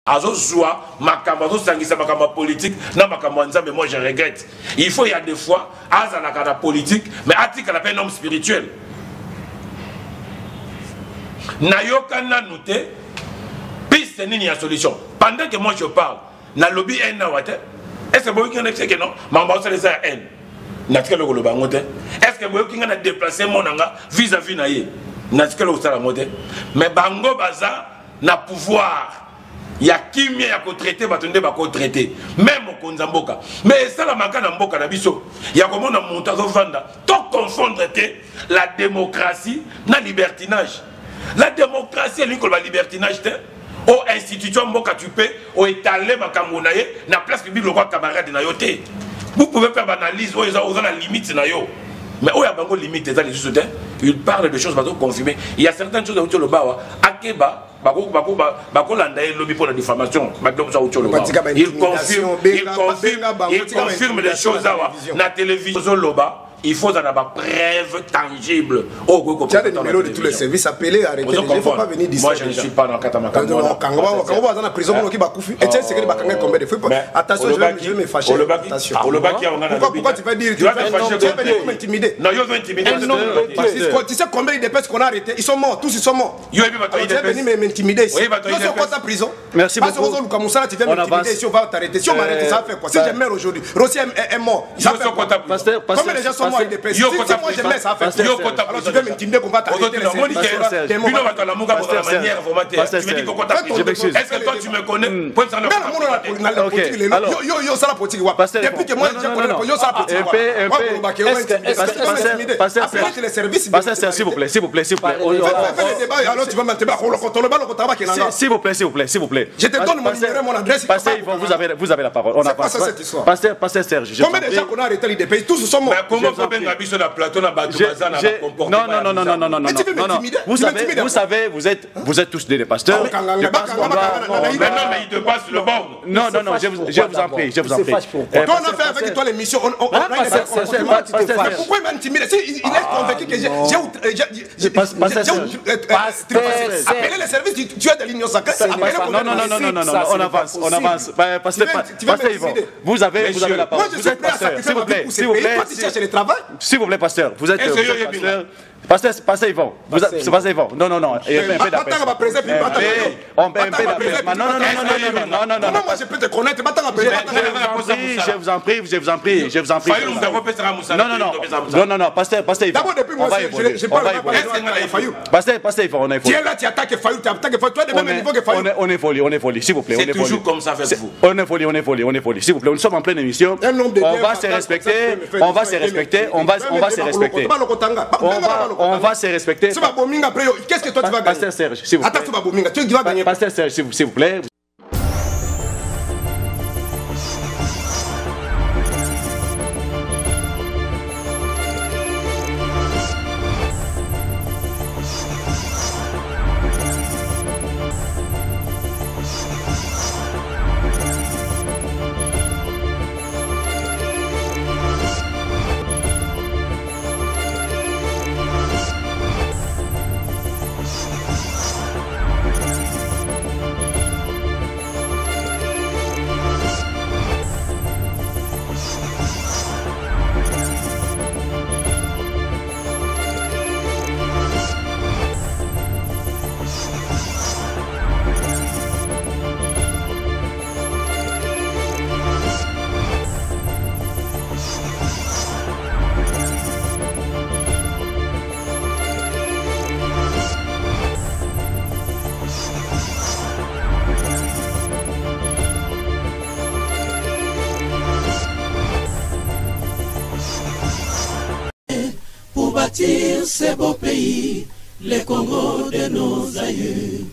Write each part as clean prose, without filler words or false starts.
Azozwa, makambo sangisa makambo politique, na makambo nzambe, moi je regrette. Il faut, il y a des fois, azana politique, mais atika la peine homme spirituel. Nayoka na noté, piste nini ya solution. Pendant que moi je parle, na lobby en na wate, est-ce que vous avez dit que non, maman ça les a en. Est-ce que vous avez déplacé mon anga vis-à-vis naïe? Mais bango baza na pouvoir. Il y a qui mieux à traiter, batonde ba traiter. Même au Konzamboka. Mais ça la manque na mboka na biso. Il y a comment na montazo vanda. Tant confondre la démocratie na libertinage. La démocratie elle la libertinage te. Au institution mboka tu peux au étaler makambo na ye na place publique le roi camarade na yote. Vous pouvez faire une analyse où ils ont la limite na yo. Mais où il y a bango limite les soutiens, il parle de choses pas confirmées. Il y a certaines choses où le bawa akeba bako landaye lobby pour la diffamation. Il confirme les choses là na télévision loba. Il faut avoir preuve tangible. Tu as des numéros de tous les services appelés à arrêter. Il ne faut pas venir d'ici. Moi, je ne suis pas dans Katamaka. Prison, attention, je vais me fâcher. Pourquoi tu vas dire tu vas venir pour m'intimider? Non, je vais intimider. Tu sais combien de personnes qu'on a arrêtées? Ils sont morts, tous ils sont morts. Tu vas venir m'intimider ici. Tu vas en prison. Merci beaucoup. Tu viens m'intimider si on va t'arrêter. Si on m'arrête, ça va faire quoi? Si je meurs aujourd'hui, Rossi est mort. Combien de gens sont morts avec des personnes? Si moi je mets ça va faire. Alors tu veux m'intimider qu'on va t'arrêter? Est-ce que toi tu me connais? Depuis que moi je connais s'il vous plaît, s'il vous plaît, s'il vous plaît. S'il vous plaît. Je te donne mon numéro, mon adresse. Pasteur Yvon, vous avez la parole. On avance. Pasteur Serge. Combien de gens qu'on a arrêté l'IDP? Tous sont morts. Non. Vous savez, vous êtes tous des pasteurs. Maintenant, mais il te passe le bord. Non, je vous en prie. Quand on a fait avec toi l'émission, pourquoi il m'a intimidé? Il est convaincu que j'ai appelé les services, tu es de l'Union sacrée. Non, on avance. Pasteur Yvon, vous avez la parole. Vous êtes pasteur, s'il vous plaît. S'il vous plaît, pasteur, vous êtes pasteur. Pasteur Yvon, c'est pasteur Yvon. Non. Un peu d'apaisement. Non. Moi je peux te connaître. Je vous en prie. Non. Pasteur Yvon. D'abord depuis moi je parle de Fayou. Pasteur Yvon, on est tu es là, tu attaques Fayou, tu es de même niveau que Fayou. On est folie, s'il vous plaît. C'est toujours comme ça avec vous. On est folie, s'il vous plaît. Nous sommes en pleine émission. On va se respecter. Qu'est-ce que toi tu vas gagner? Pasteur Serge, s'il vous plaît. Attends, tu vas gagner. Pasteur Serge, s'il vous plaît. Ce beau pays, le Congo de nos aïeux,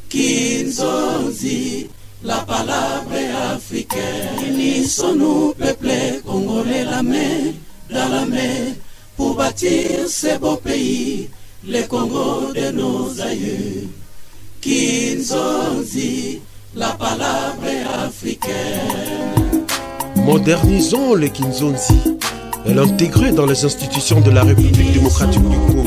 Kinzonzi, la palabre africaine. Unissons-nous, peuple congolais, la main dans la main, pour bâtir ce beau pays, le Congo de nos aïeux, Kinzonzi, la palabre africaine. Modernisons le Kinzonzi et l'intégrer dans les institutions de la République démocratique du Congo.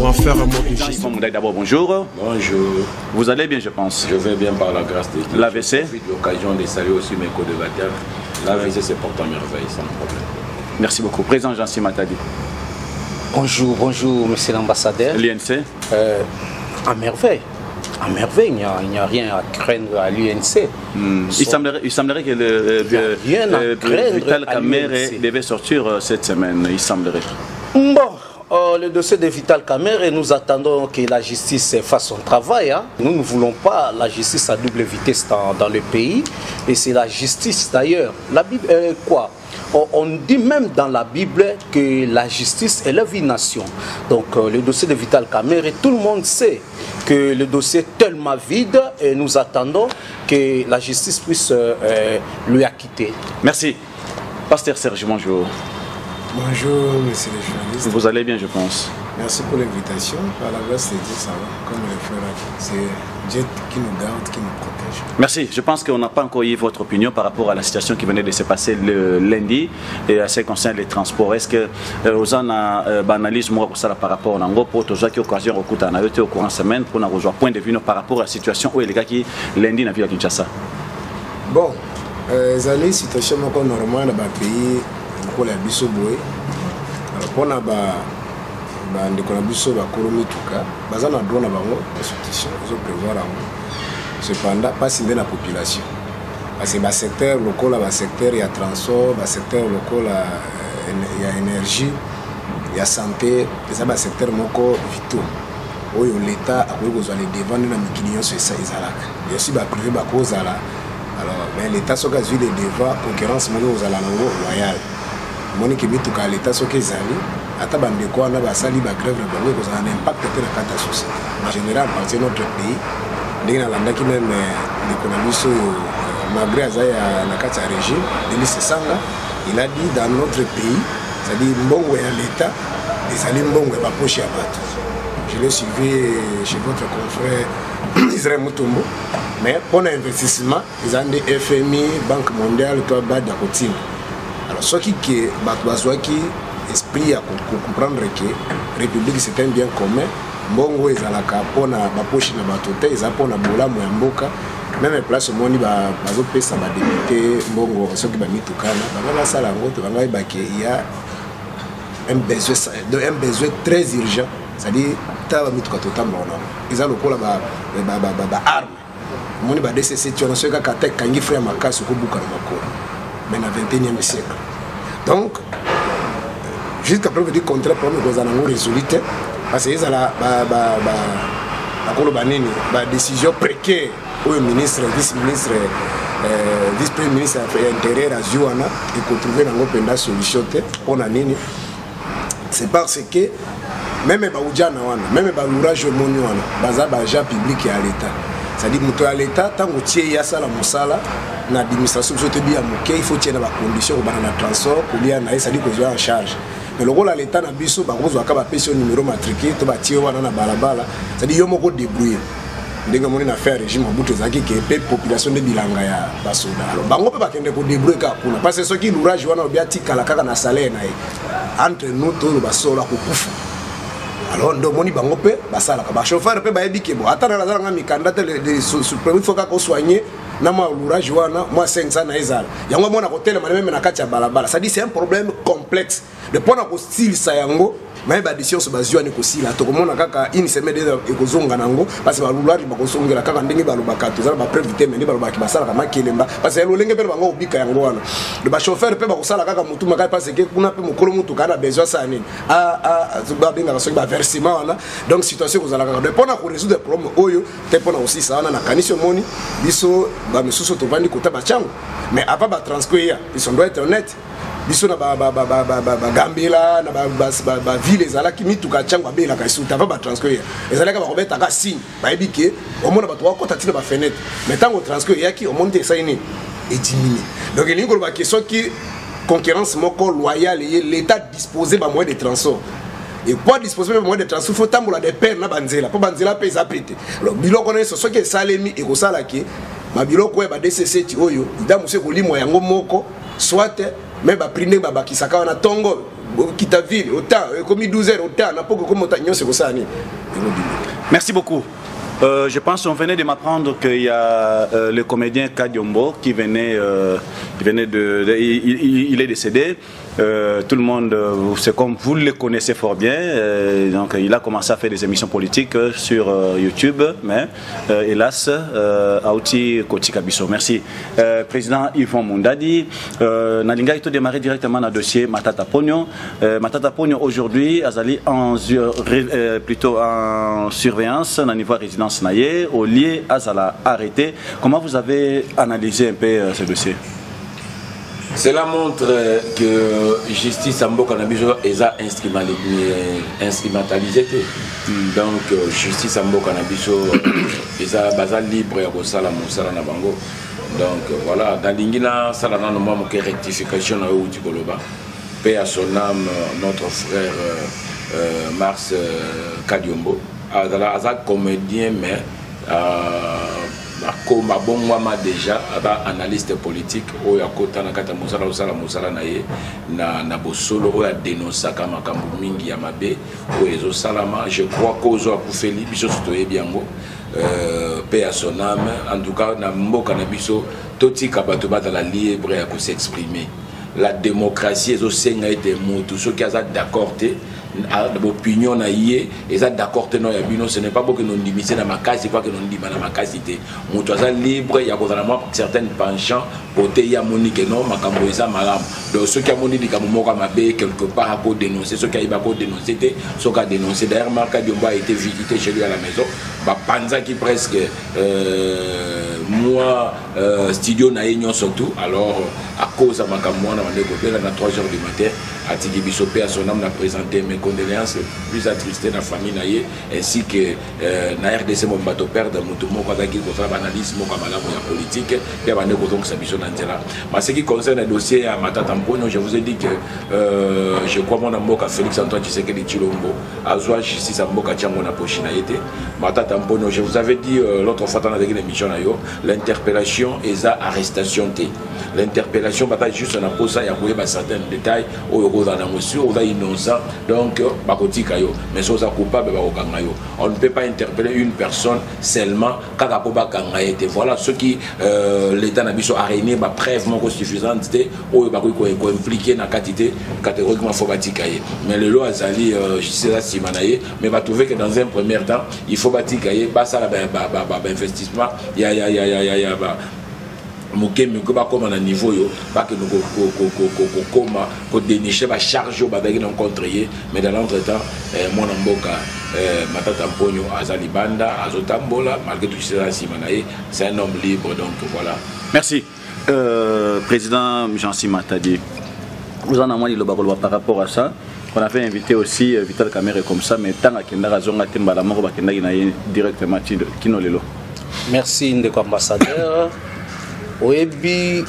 pour en faire un monde juste. D'abord, bonjour. Bonjour. Vous allez bien, je pense. Je vais bien par la grâce de Dieu. L'AVC. Je profite de l'occasion de saluer aussi mes co-débatteurs. L'AVC se porte en merveille, sans problème. Merci beaucoup. Président Jean-Cy Matadi. Bonjour, bonjour, monsieur l'ambassadeur. L'INC. À merveille. À merveille, il n'y a rien à craindre à l'UNC. Il semblerait que le Vital Kamerhe devait sortir cette semaine, il semblerait. Bon, le dossier de Vital Kamerhe, nous attendons que la justice fasse son travail. Hein. Nous ne voulons pas la justice à double vitesse dans le pays. Et c'est la justice d'ailleurs. La Bible, quoi? On dit même dans la Bible que la justice élève une nation. Donc le dossier de Vital Kamerhe, tout le monde sait que le dossier est tellement vide et nous attendons que la justice puisse lui acquitter. Merci. Pasteur Serge, bonjour. Bonjour, monsieur le journaliste. Vous allez bien, je pense. Merci pour l'invitation. Par la grâce de Dieu, ça va. Comme le frère a dit, c'est Dieu qui nous garde, qui nous protège. Merci. Je pense qu'on n'a pas encore eu votre opinion par rapport à la situation qui venait de se passer le lundi et à ce qui concerne les transports. Est-ce que vous avez une analyse par rapport à l'Ango pour tous qui occasion au courant de semaine pour nous rejoindre point de vue par rapport à la situation où les gars qui lundi dans la ville de Kinshasa? Bon, une situation normale dans le pays. Pour la biso boy pour na ba ndeko na biso ba kolomi tuka baza na droit na bango institution zo prévoir yango cependant pas sinde la population parce que ba secteur local ba secteur ya transport ba secteur local ya énergie ya santé eza ba secteur moko vitaux oyo l'état akoki kozwa les devant na mikili nyonso ezalaka bien sûr ba privé ba kozala alors mais l'état soka zwi les devant concurrence moko kozala nango loyal Monique Bituka à l'État ce qu'ils allaient, à Tabandeko, on a sali la grève de Bango, parce qu'on a un impact de la catastrophe. En général, partir de notre pays, les gens qui même l'économie, malgré la régime, Denis Sanga, il a dit dans notre pays, c'est-à-dire Mbongo et à l'État, les alliés Mbongo et Bapochi à battre. Je l'ai suivi chez votre confrère Israël Mutombo, mais pour l'investissement, ils ont des FMI, Banque mondiale, toi, Bad Dakotin. Alors, ce qui est esprit à comprendre que la République c'est un bien commun, Mbongo est à la capone, Bapochi na Batote, ils ont na Bola Mouamboka, même place au monde, Bazope, ça va débuter, Mbongo, ceux qui va mis tout calme, dans salle en route, il y a un besoin très urgent, c'est-à-dire, tu as mis tout calme, ils ont le coup là-bas, arme. Mon ba DCC tu as ceux qui attaquent quand ils font ma casse au bout mais dans le 21e siècle. Donc, jusqu'à preuve du contraire, pour nous, nous avons résolu parce que la décision précaire au ministre, vice-ministre, vice-premier ministre intérieur à Zouana et qu'on trouvait dans une solution pour la nini. C'est parce que même les même les l'ouvrage mondial, les agents publics et à l'État. C'est-à-dire que l'État, tant que tu es à la Moussala, l'administration, il faut que tu aies des conditions pour le transport, pour que tu aies en charge. Mais le rôle de l'État, c'est que tu aies un numéro matriculé, tu aies un balabala, c'est-à-dire que tu aies débrouillé. Dès que tu as fait un régime, tu as dit que la population de Bilanga est basoda. Alors, tu peux pas débrouiller parce que ceux qui nous rajoutent, ils ont un salaire entre nous, tous les basoda, alors ndomoni bango pe basala ka chauffeur pe ba yebike bo ata na zanga mikandate le supreme faut ka ko soigner na ma lourage wana moi 500 na ezala yango mona ko tele même na kati ya balabala ça dit c'est un problème complexe de pona ko style sa yango mais ba décision so bazwa ni ko sila to komona kaka ini semaine de ekozonga nango parce que ba lourage ba ko songela kaka ndenge ba lobaka to za ba préviter mais ni ba lobaki basala ka makelemba parce que lo lenge pe bango obika yango wana de ba chauffeur pe ba ko sala kaka mutu makali parce que kuna pe mukolo mutu kana besoin ça nini ba benga so ba versement wana donc situation ko zala kaka de pona ko résoudre problème oyo te pona aussi ça wana na kanisio moni biso ba mesuso to vandi kota ba chango mais avant ba transcrire ils sont doit être honnête biso na ba gambela na ba ville ezalaki mituka chango abela ka isuta va ba transcrire ezalaka ba kobeta ka signe ba ebike au monde ba to kota tina ba fenêtre mais tant au transcrire yaki au monde ça ini et diminuer donc il y a une question qui concurrence moko loyale et l'état disposer ba moyen de transport et pour disposer de moyen de transport faut tambola des pères na banzela pour banzela pe za pété alors biloko na so que salemi et ko sala ki ma biloko e ba DCC ti oyo ida monsieur ko limo yango moko soit mais ba prendre ba bakisaka na tongo quitte ville autant comme 12 heures autant n'a pas comme autant c'est ça. Merci beaucoup. Je pense qu'on venait de m'apprendre qu'il y a le comédien Kadiombo qui venait, il est décédé. Tout le monde, c'est comme vous le connaissez fort bien. Donc il a commencé à faire des émissions politiques sur YouTube, mais hélas, Aouti Kotikabiso. Merci. Président Yvon Mundadi, Nalinga il a démarré directement dans le dossier Matata Pogno. Matata Pogno aujourd'hui, Azali plutôt en surveillance dans le niveau résidence naïe, au lieu Azala arrêté. Comment vous avez analysé un peu ce dossier? Cela montre que justice en Mboka Nabiso est instrumentalisée. Donc justice en Mboka Nabiso est libre et Rosala Moussala Nabango. Donc voilà, dans l'ingina, ça n'a pas rectification à Outikoloba. Paix à son âme, notre frère Mars Kadiombo. Azak comédien, mais comme bon moi déjà analyste politique au yakota na kata musala musala na ye na bosolo o ya dénoncer kama kambu mingi ya mabe o ezo salama. Je crois qu'ozo akufeli biso sotoye biango paix à son âme. En tout cas na mboka na biso toti kabato batala libre ya ko s'exprimer. La démocratie ezo senga ete mutu ceux qui sont d'accord l'opinion naïe et ça d'accord non ya bino ce n'est pas bon que nous dimissions dans ma case, c'est pas que nous dimana ma case était mutu ça libre il y a certaines penchants côté ya monique non makambo eza malam donc ceux qui a moni dikamomo kama be quelque part à pour dénoncer ceux qui a pas dénoncer ceux qui a dénoncé d'ailleurs Marc Diomba a été visité chez lui à la maison ba panza qui presque moi studio naïe surtout alors à cause de makambo na ndeko bela na 3 heures du matin à Tigi Bissopé à son âme n'a présenté mes condoléances plus attristé dans la famille naïe ainsi que na RDC mon bateau père de Mutumo Kazaki pour faire analyse mon camarade politique et à bandeko donc ça biso nantela. Mais ce qui concerne le dossier à Matata Mponyo, je vous ai dit que je crois mon amboka Félix Antoine Tshisekedi Tshilombo a joie justice à mboka Tchango na pochina été Matata Mponyo. Je vous avais dit l'autre fois dans la émission l'interpellation et ça arrestation t l'interpellation bataille juste on a posé il y a certains détails au on va innocent donc mais si on est coupable on ne peut pas interpeller une personne seulement quand voilà ce qui l'état n'a pas arrêté preuve suffisante ou impliqué dans la quantité catégoriquement faut mais le lot a sali mais va trouver que dans un premier temps il faut bâtir ça investissement il y a Mukemi comme à niveau yo pas que nous comme dénicher va charge au badagi non contré mais dans l'entretemps mon amboka Matata Mponyo azalibanda azotambola malgré tout cela c'est un homme libre donc voilà. Merci président Jean-Cy Matadi. Vous en avez dit le barreau par rapport à ça. On avait invité aussi Vital Kamerhe comme ça mais tant que n'a raison à Timbala mort bakenda directement Kinolelo. Merci ndeko ambassadeur. Oebi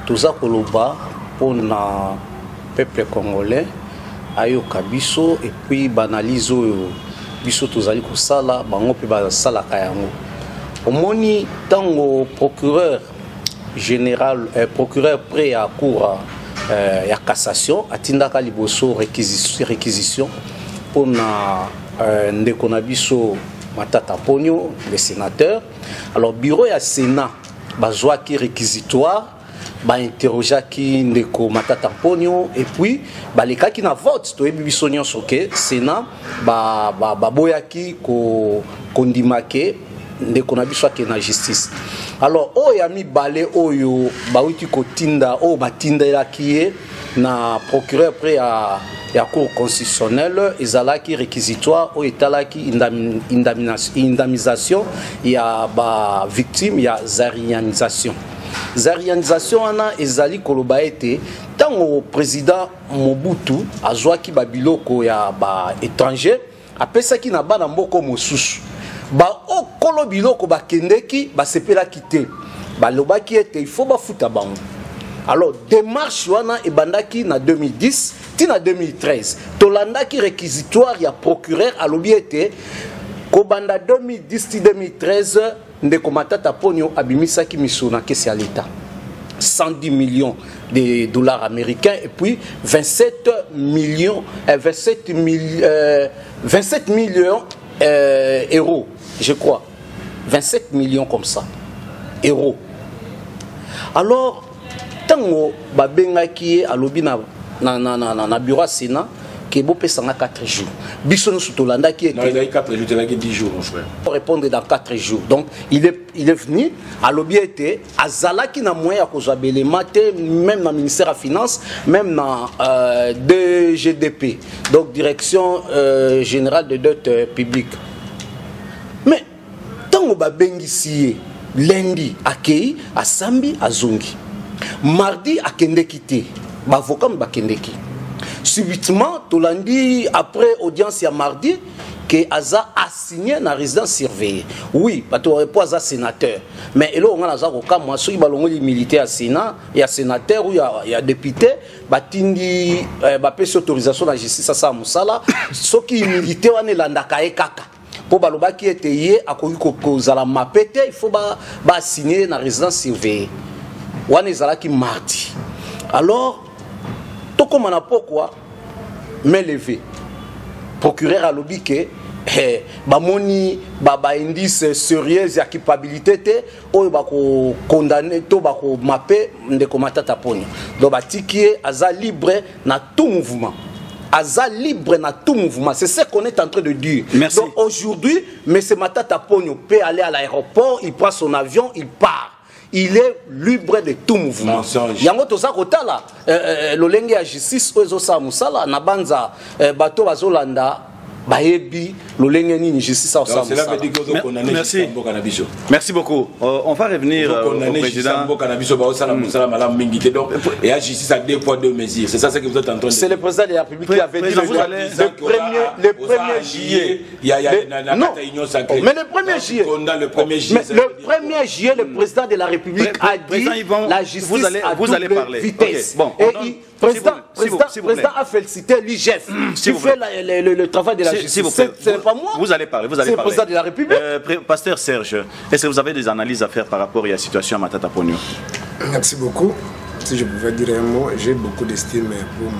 toza koloba pour le peuple congolais ayo kabiso et puis banalize biso tozali kosala bango pe basala kayango omoni tango procureur général procureur près à cour ya cassation atindaka liboso réquisition pour na ndeko na biso Matata Mponyo le sénateur. Alors bureau ya Sénat bazwa ki réquisitoire ba interroger ki ndeko Matata Mponyo et puis ba leka ki na vote to ebi biso nyonso ke Sénat ba boyaki ko kondimake ndeko na biso ke na justice. Alors oyo ami balé oyo ba uti ko tinda o batinda la ki na procureur près à la cour constitutionnelle ezalaki réquisitoire o etalaki indemnisation ya ba victime ya zarianisation ana ezali koloba ete tango président Mobutu azwaki babiloko ya ba étranger apesaki na bana mboko mosusu ba okolo biloko bakendeki basepelaki te balobaki ete il faut bafuta bango. Alors démarche wana ebandaki na 2010 tina 2013 tolandaki réquisitoire ya procureur alobi ete kobanda 2010 2013 ndeko Matata Mponyo abimisaki misuna kesi ya l'État. 110 millions de dollars américains et puis 27 millions euros, je crois. 27 millions comme ça, euros. Alors, tant que babengaki a lobby na bureau Sénat, que vous payez 4 jours. Bisson Soutolanda qui était. Non, il a 4 jours, il a 10 jours, mon frère. Pour répondre dans 4 jours. Donc, il est venu, à lobby était, à Zala qui n'a moyen à cause de maté, même dans le ministère des Finances, même dans DGDP, donc Direction Générale de Dette Publique. Mais, tant que babengi lundi, à Kei, à Sambi, à Zungi. Mardi, à Kendekite, avocat Bakendeki. Subitement, Tolandi, après audience à mardi, que Aza a signé dans la résidence surveillée. Oui, parce qu'on n'est pas un sénateur. Mais là, on a moi, si on est militaire à Sénat, il y a sénateur ou il y a député, il y a autorisation de la justice à ça, ceux qui sont militaires, on est là, pour baloba qui était hier, à cause de la mapete, il faut signer dans la résidence surveillée. On est là qui mardi. Alors, tout comme on a pourquoi, mais levé. Procureur a lobby que bamoni indice sérieux ya culpabilité ou bako condamné to bako mapé ndeko matata ponyo. Donc batiki aza libre na tout mouvement. Aza libre na tout mouvement. C'est ce qu'on est en train de dire. Merci. Donc aujourd'hui, M. Matata Ponyo peut aller à l'aéroport, il prend son avion, il part. Il est libre de tout mouvement. Yango toza kotala lolenge ya justice ozo sa musala na banza bato bazolanda baebi lolenge ni justice au sa musala. Merci. Merci beaucoup. On va revenir au président. Et la justice a 2 poids 2 mesures. C'est ça ce que vous êtes en train de dire. C'est le président de la République qui avait dit le 1er juillet. Non. Mais le 1er juillet. Le 1er juillet, le président de la République a dit la justice à double vitesse. Et le président a félicité l'IGF qui fait le travail de la justice. Ce n'est pas moi. Vous allez parler. C'est le président de la République. Pasteur Serge, est-ce que vous avez des analyses à faire par rapport à la situation à Matata Ponyo? Merci beaucoup. Si je pouvais dire un mot, j'ai beaucoup d'estime pour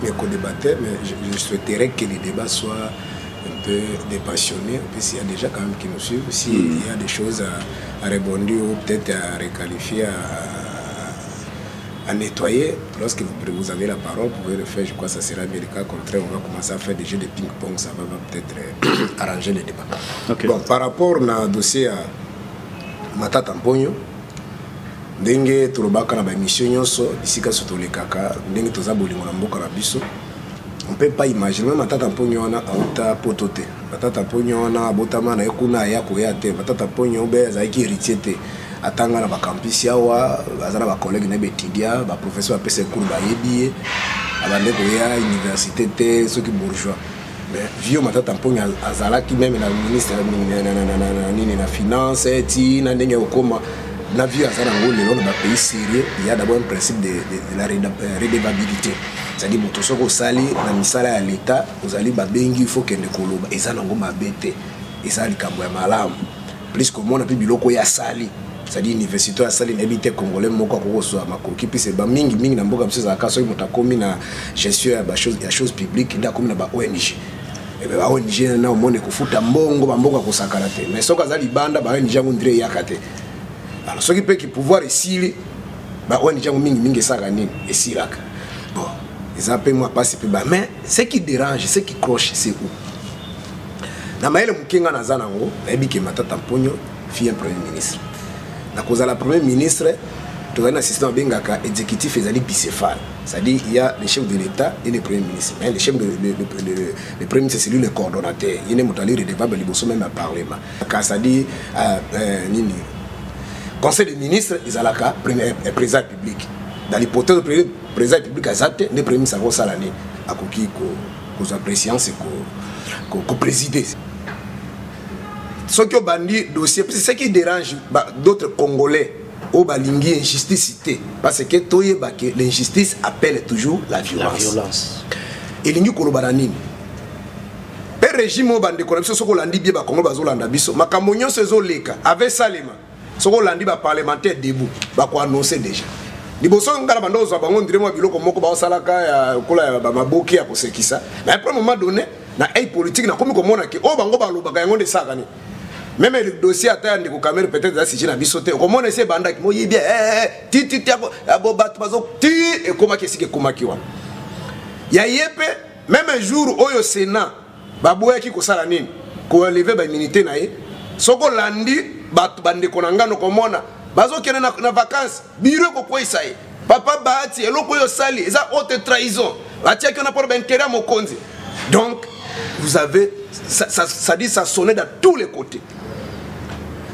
mes co-débatteurs, mais je souhaiterais que les débats soient un peu dépassionnés, puisqu'il y a déjà quand même qui nous suivent. S'il y a des choses à rebondir ou peut-être à requalifier, à nettoyer, lorsque vous avez la parole, vous pouvez le faire. Je crois que ça sera bien le cas. Au contraire, on va commencer à faire des jeux de ping-pong, ça va peut-être arranger les débats. Okay. Bon, par rapport au dossier à Matata Ponyo, ndenge tulobaka na ba émission nyonso isika soto le kaka ndenge toza bolingo na mboka na biso, on peut pas imaginer Matata Ponyo na auta potote. Matata Ponyo na abotama na ekuna ya koya te. Matata Ponyo be azaki héritier te. Atanga na ba campus yawa azana ba collègue na betidia ba professeur apese cours ba yebi abande ko ya université te ceux qui bourgeois. Mais vieux Matata Ponyo azalaki même na ministre na finance ti na ndenge okoma na vie azana ngole dans un pays sérieux. Il y a d'abord un principe de la redevabilité. C'est-à-dire que tout ce que sali na misala ya l'état vous allez babengi il faut que ne koloba ezana ngoma bete ezali kambo ya malamu plus que mon api biloko ya sali. C'est-à-dire université ya sali na bité congolais moko ko so makoki puis c'est ba mingi na mboka mse za kaso mutakomi na gestion ya chose publique nda komi na ba ONG. Et ba ONG na omone kufuta mbongo ba mboka ko sakala te. Mais soka za libanda ba ONG ngondire yakate. Alors ce qui peut qui pouvoir ici bah on est mingi ça gagner et si là bon ils appellent moi pas c'est pas mais ce qui dérange ce qui cloche c'est où na maele mukinga na zanango ebi ke Matata Ponyo fille un premier ministre na cause la premier ministre tu as un assistant bengaka exécutif ezali bicéphale, c'est-à-dire il y a le chef de l'État et le premier ministre, mais le chef de le premier ministre c'est lui le coordonnateur, il est motali redevable liboso même à parlement car ça dit nini conseil des ministres, ils ont le président public. Dans l'hypothèse du président public, ils ont le premier ministre à l'année. À qui qu'on apprécie, c'est qu'on préside. Ce qui ont dit dossier, c'est ce qui dérange d'autres Congolais au balingi injustice, parce que l'injustice appelle toujours la violence. Et l'ingé kolobanani. Le régime au bande corruption, ce qu'on a dit bien, Congo bazolanda biso, makamonion se zoleka avec Salema. Ce qu'on a dit parlementaire debout, va quoi annoncer déjà. liboso ngala bandozo bango ndire mo biloko moko ba osalaka ya kola ya maboki ya kosekisa mais après moment donné na ay politique na komi komona ke o bango balobaka yango de saka ni même le dossier ata ndiko camera peut-être za si na bisote komona ese bandaki mo yibia ti abo bat bazo ti e koma ke sike koma kiwa ya yepe même un jour oyo Sénat baboya ki kosala nini ko lever ba immunité na ye soko landi bat bande konangano komona bazo kena na vacances biro ko kwesa ye papa baati eloko yo sali eza haute trahison atia que na pour intérêt mokonzi donc vous avez ça dit ça sonne dans tous les côtés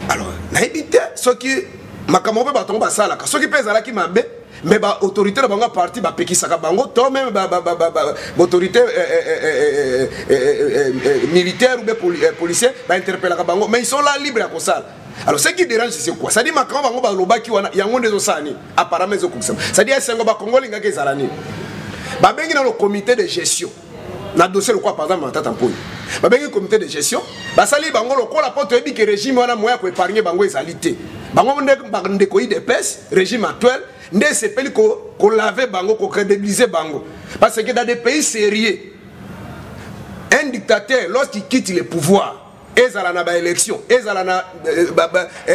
alors na éviter ce qui makambo ba tonga sala ka ce qui pèse la ki mabe mais ba autorité na banga parti ba pekisaka bango to même ba autorité militaire ou policier ba interpeller bango mais ils sont là libres à kosala. Alors ce qui dérange c'est quoi? Ça dit makambo bango ba lobaki wana yango ndezo sani apparemment ezo kusema. Ça dit esengo ba kongolinga ke zalani. Ba bengi na le comité de gestion. Na dossier le quoi par exemple matata mponi. Ba bengi comité de gestion, ba sali bango lokola poto ebi ke régime wana moya ko épargner bango ezalité. Bango ndeko ko IDPS régime actuel ndé sepeli ko laver bango ko crédibiliser bango parce que dans des pays sérieux un dictateur lorsqu'il quitte le pouvoir ezala na ba élection ezala na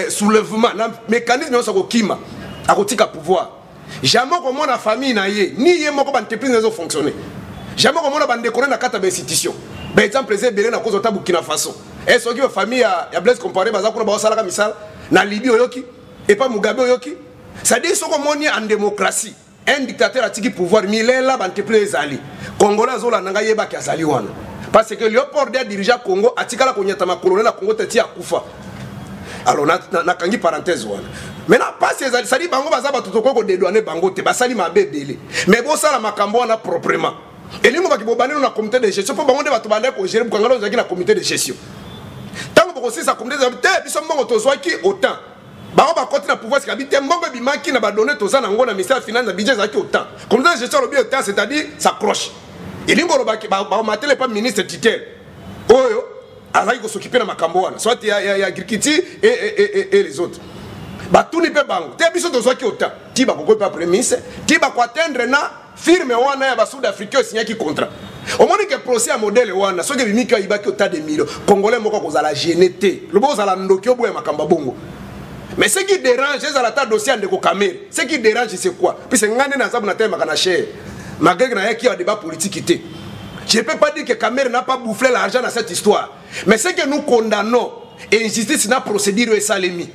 soulèvement na mécanisme ça ko kima akotika pouvoir jamais comme na famille na ye ni ye moko ba entreprise nezo fonctionner jamais comme na ba ndekona na kata ba institution par exemple les belé na cause ta Burkina Faso et ce qui va famille ya Blaise Compaoré baza ko ba sala ka misala na Libye oyoki et pas Mugabe oyoki ça dit ce qu'on en démocratie un dictateur a tiki pouvoir milela ba entreprise ali Congolais zola nanga yeba ki azali wana parce que Léopold de dirigeant Congo atikala konyata ma colonel na Congo teti akufa alors na kangi parenthèse wana maintenant pas ces ça dit bango baza ba tutoko ko dédouaner bango te basali mabebele mais bo sala makambo wana proprement et lingo ba ki bobane na comité de gestion pour bango de batu bande ko gérer bukangalo zaki na comité de gestion tango boko sisa comité de gestion biso mbongo tozwaki autant ba ba côté na pouvoir c'est habité mbongo bimaki na ba donner toza na ngona ministère finance na budget zaki autant comité de gestion le bien autant c'est-à-dire ça croche et lingo lo ba ba matele pas ministre titel oyo azaki ko s'occuper na makambo wana soit ya Girkiti et les autres ba tout ni pe bango te biso tozwaki autant ti ba ko pas prémisse ti ba ko atteindre na firme wana ya ba sud-africain signé qui contrat au moins que procès à modèle wana so que bimika ibaki autant de millions congolais moko ko za la GNT le bo za la ndokyo bo ya makamba bongo. Mais ce qui dérange, c'est la dossier de Kokamel. Ce qui dérange, c'est quoi? Puis c'est Ngane Nazab Natem Makanaché. Malgré qu'il y a un débat politique. Je ne peux pas dire que Kamer n'a pas boufflé l'argent dans cette histoire. Mais ce que nous condamnons, et injustice n'a procédure et salemi.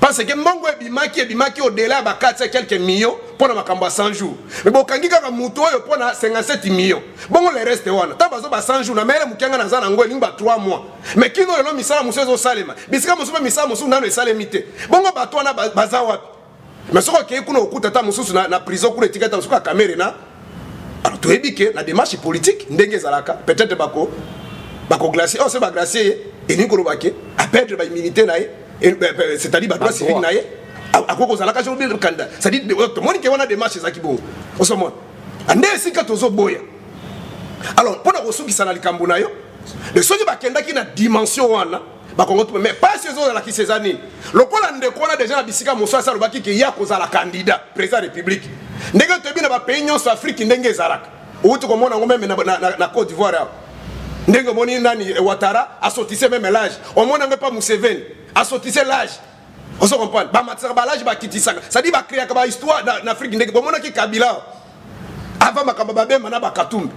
Parce que Mongo et Bimaki au-delà de 4 quelques millions pour la Makamba 100 jours. Mais bon, quand il y a un mouton pour 57 millions. Bon, le reste, tant que 100 jours, mais il y a 3 mois. Mais qui n'a pas mis ça à Moussou Salema? Bisca Moussou mis ça à Moussou dans le Salemité. Bon, on va toi, Bazawa. Mais ce qui est qu'on a Moussou dans la prison pour l'étiquette de la caméra. Alors, tu es dit que la démarche politique, peut-être Bako glacier, oh, c'est pas glacier, et Nicolas Baké, à perdre la immunité. C'est-à-dire que c'est une année à quoi ça la cage au milieu de Canada c'est-à-dire que moi qui on a des marches à qui bon au sommet ande si ka tozo boya alors pour na kosu qui sana likambo na yo le soki ba kenda ki na dimension wana ba kongo mais pas ces autres là qui ces années le ko la ndeko na déjà na bisika moso sa lobaki ke ya ko za la candidat président de la République ndenge to bi na ba pays nyonso Afrique ndenge ezalaka outi ko mona ngomeme na Côte d'Ivoire ndenge moni nani Ouattara a sortissé même l'âge au mona pas Museveni a sortissé l'âge. On se comprend. L'âge va quitter ça. Ça dit va créer une histoire en Afrique. Bon, on a qui Kabila. Avant Makababe, Manaba Katoum.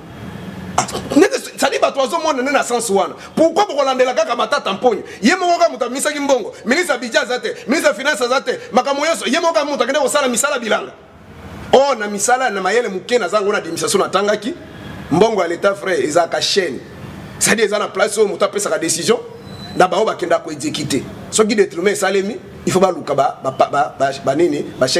Ça dit va toi au monde dans sens one. Pourquoi pour Hollande la kaka mata tamponyo? Yemoga muta misaki mbongo. Ministre Abidja zate, ministre finance zate. Makamoyoso yemoga muta kende osala misala bilanga. Oh na misala na mayele muke na zango na démission na tangaki. Mbongo à l'état frère ezaka chaîne. Ça dit ezana place où muta pesa ka décision. D'abord, il faut exécuter. Ce qui détruit Salemi, il faut chaîne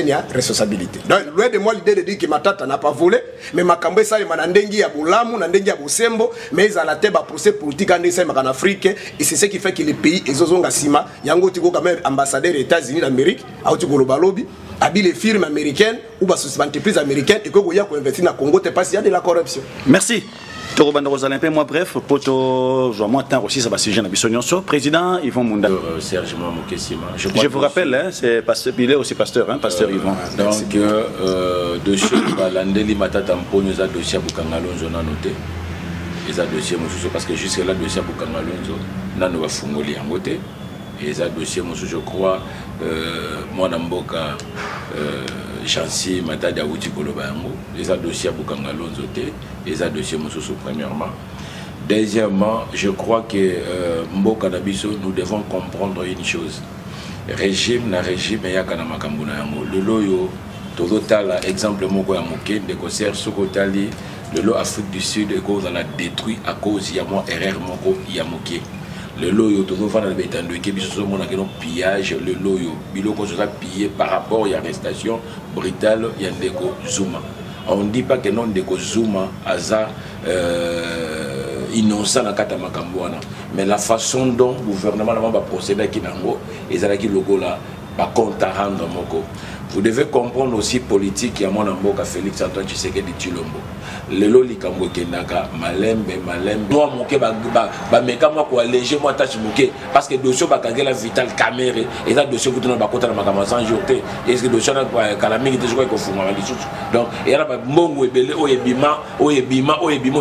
de responsabilité. Donc, loin de moi l'idée de dire que ma tata n'a pas volé, mais ma cambe Salemi n'a ndengi ya bolamu, n'a ndengi ya bosembo, mais ils ont la tête à procès politique en Afrique, et c'est ce qui fait que les pays, ils ont sima, yango tiko quand même ambassadeur des États-Unis d'Amérique, à Otiko Lobalobi, habille les firmes américaines ou les entreprises américaines, et que vous avez investi dans le Congo, c'est parce qu'il y a de la corruption. Merci. Torobanda Rosalempé, moi bref, poto, je moi temps aussi ça va sujet na bisonyonso. Président Yvon Munda. Serge Mamokessima. Je vous rappelle, hein, c'est pasteur, il est aussi pasteur, hein, pasteur Yvon. Donc dossier balandeli matata mponyo za dossier Bukangalonzo na noté. Eza dossier mosusu parce que jusque là dossier Bukangalonzo nano va fungoli yango te. Eza dossier mosusu je crois mwana mboka Chancy Matadi Awuti Koloba yango. Eza dossier Bukangalonzo te. Eza dossier mosusu premièrement. Deuxièmement, je crois que mboka na biso nous devons comprendre une chose. Régime na régime ya kana makambo na yango. Lelo yo tozotala exemple moko ya moke de concert sokotali lelo Afrique du Sud et cause on a détruit à cause ya moi erreur moko ya moke. Lelo yo tozofana betando ke biso mona ke no pillage lelo yo biloko soza pillé par rapport ya arrestation brutale ya Ndeko Zuma. On ne dit pas que non Ndeko Zuma aza innocent na kata makambo wana, mais la façon dont le gouvernement va procéder à Kinango et à qui logo là par compte à rendre moko. Vous devez comprendre aussi politique ya mwana mboka Félix Antoine Tshisekedi Tshilombo. Lelo likambo kendaka malembe moi moke ba meka moi ko alléger moi tâche moke parce que dossier ba kangela vital caméra et ça dossier vous na ba kota na makama sans jourté et ce dossier na kalami qui te ko funga ba lisusu donc et là ba mbongo ebele oyebima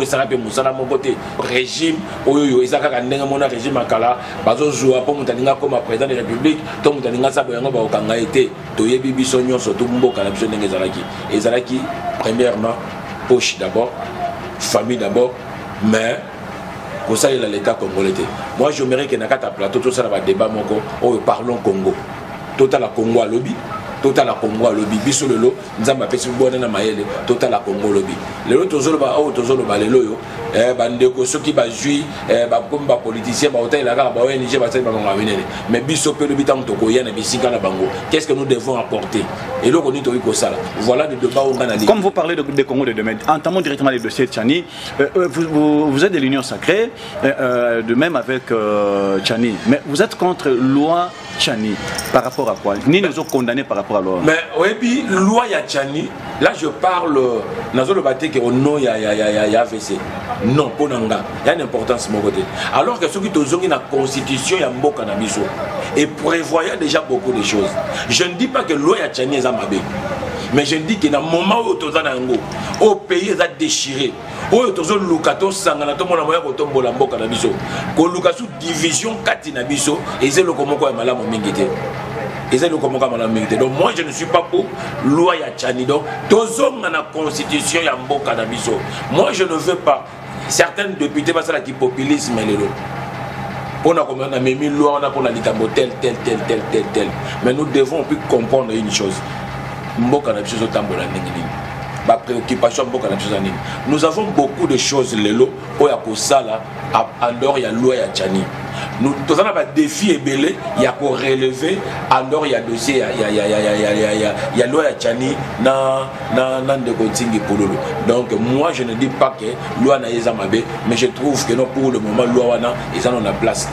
isaka pe musala mon côté régime oyo isaka ka ndenga mona régime akala bazo joua po mutalinga comme président de la République to mutalinga sa boyango ba okanga été toyebi biso nyonso to mboka na biso ndenge ezalaki premièrement poche d'abord, famille d'abord, mais pour ça il a l'état congolais. Moi je mérite que Nakata plateau tout ça va débat mon oh parlons Congo. Total à Congo à lobby. Total à Congo à lobby. Biso lelo, nzamba pesi bona na mayele. Total à Congo lobby. Lelo tozolo ba oh tozolo ba lelo yo. Bandeko soki ba jui ba comme ba politicien ba hôtel la ba ONG ba ba ngawinene. Mais biso pe lobby tant toko yana bisika na bango. Qu'est-ce que nous devons apporter? Et là on dit to ça. Voilà le débat on a dit. Comme vous parlez de Congo de demain, entamons directement les dossiers de Tchani. Vous êtes de l'Union sacrée, de même avec Tchani. Mais vous êtes contre loi Tchani par rapport à quoi? Ni nous ont condamnés par rapport à loi. Mais oui, puis loi ya Tchani, là je parle dans le bâtiment que non ya AVC. Non, pour Nanga, il y a une importance de mon côté. Alors que ceux qui ont la constitution ya Mboka na biso et prévoyait déjà beaucoup de choses. Je ne dis pas que loi ya Tchani est amabé. Mais je dis que dans le moment où tu es au pays est déchiré, où tu es lukato sangana to mona moya ko tombola mboka na biso, ko lukasu division kati na biso et c'est le komoko ya malamu mingité. Et c'est le komoko malamu mingité. Donc moi je ne suis pas pour loi ya Tchani. Donc tozonga na constitution ya mboka na biso. Moi je ne veux pas certains députés parce que qui populisme lelo. On a comme on a mis loi on a pour la litambo tel. Mais nous devons plus comprendre une chose. Mboka na biso tambola ndengini ba préoccupation mboka na biso nini. Nous avons beaucoup de choses lelo oya ko sala en dehors ya loi ya Tchani. Nous tous on a des défis ébélés il y a pour relever en dehors ya dossier ya loi ya Tchani na de Kontingi pololo. Donc moi je ne dis pas que loi na yeza mabe mais je trouve que non pour le moment loi wana ils en ont la place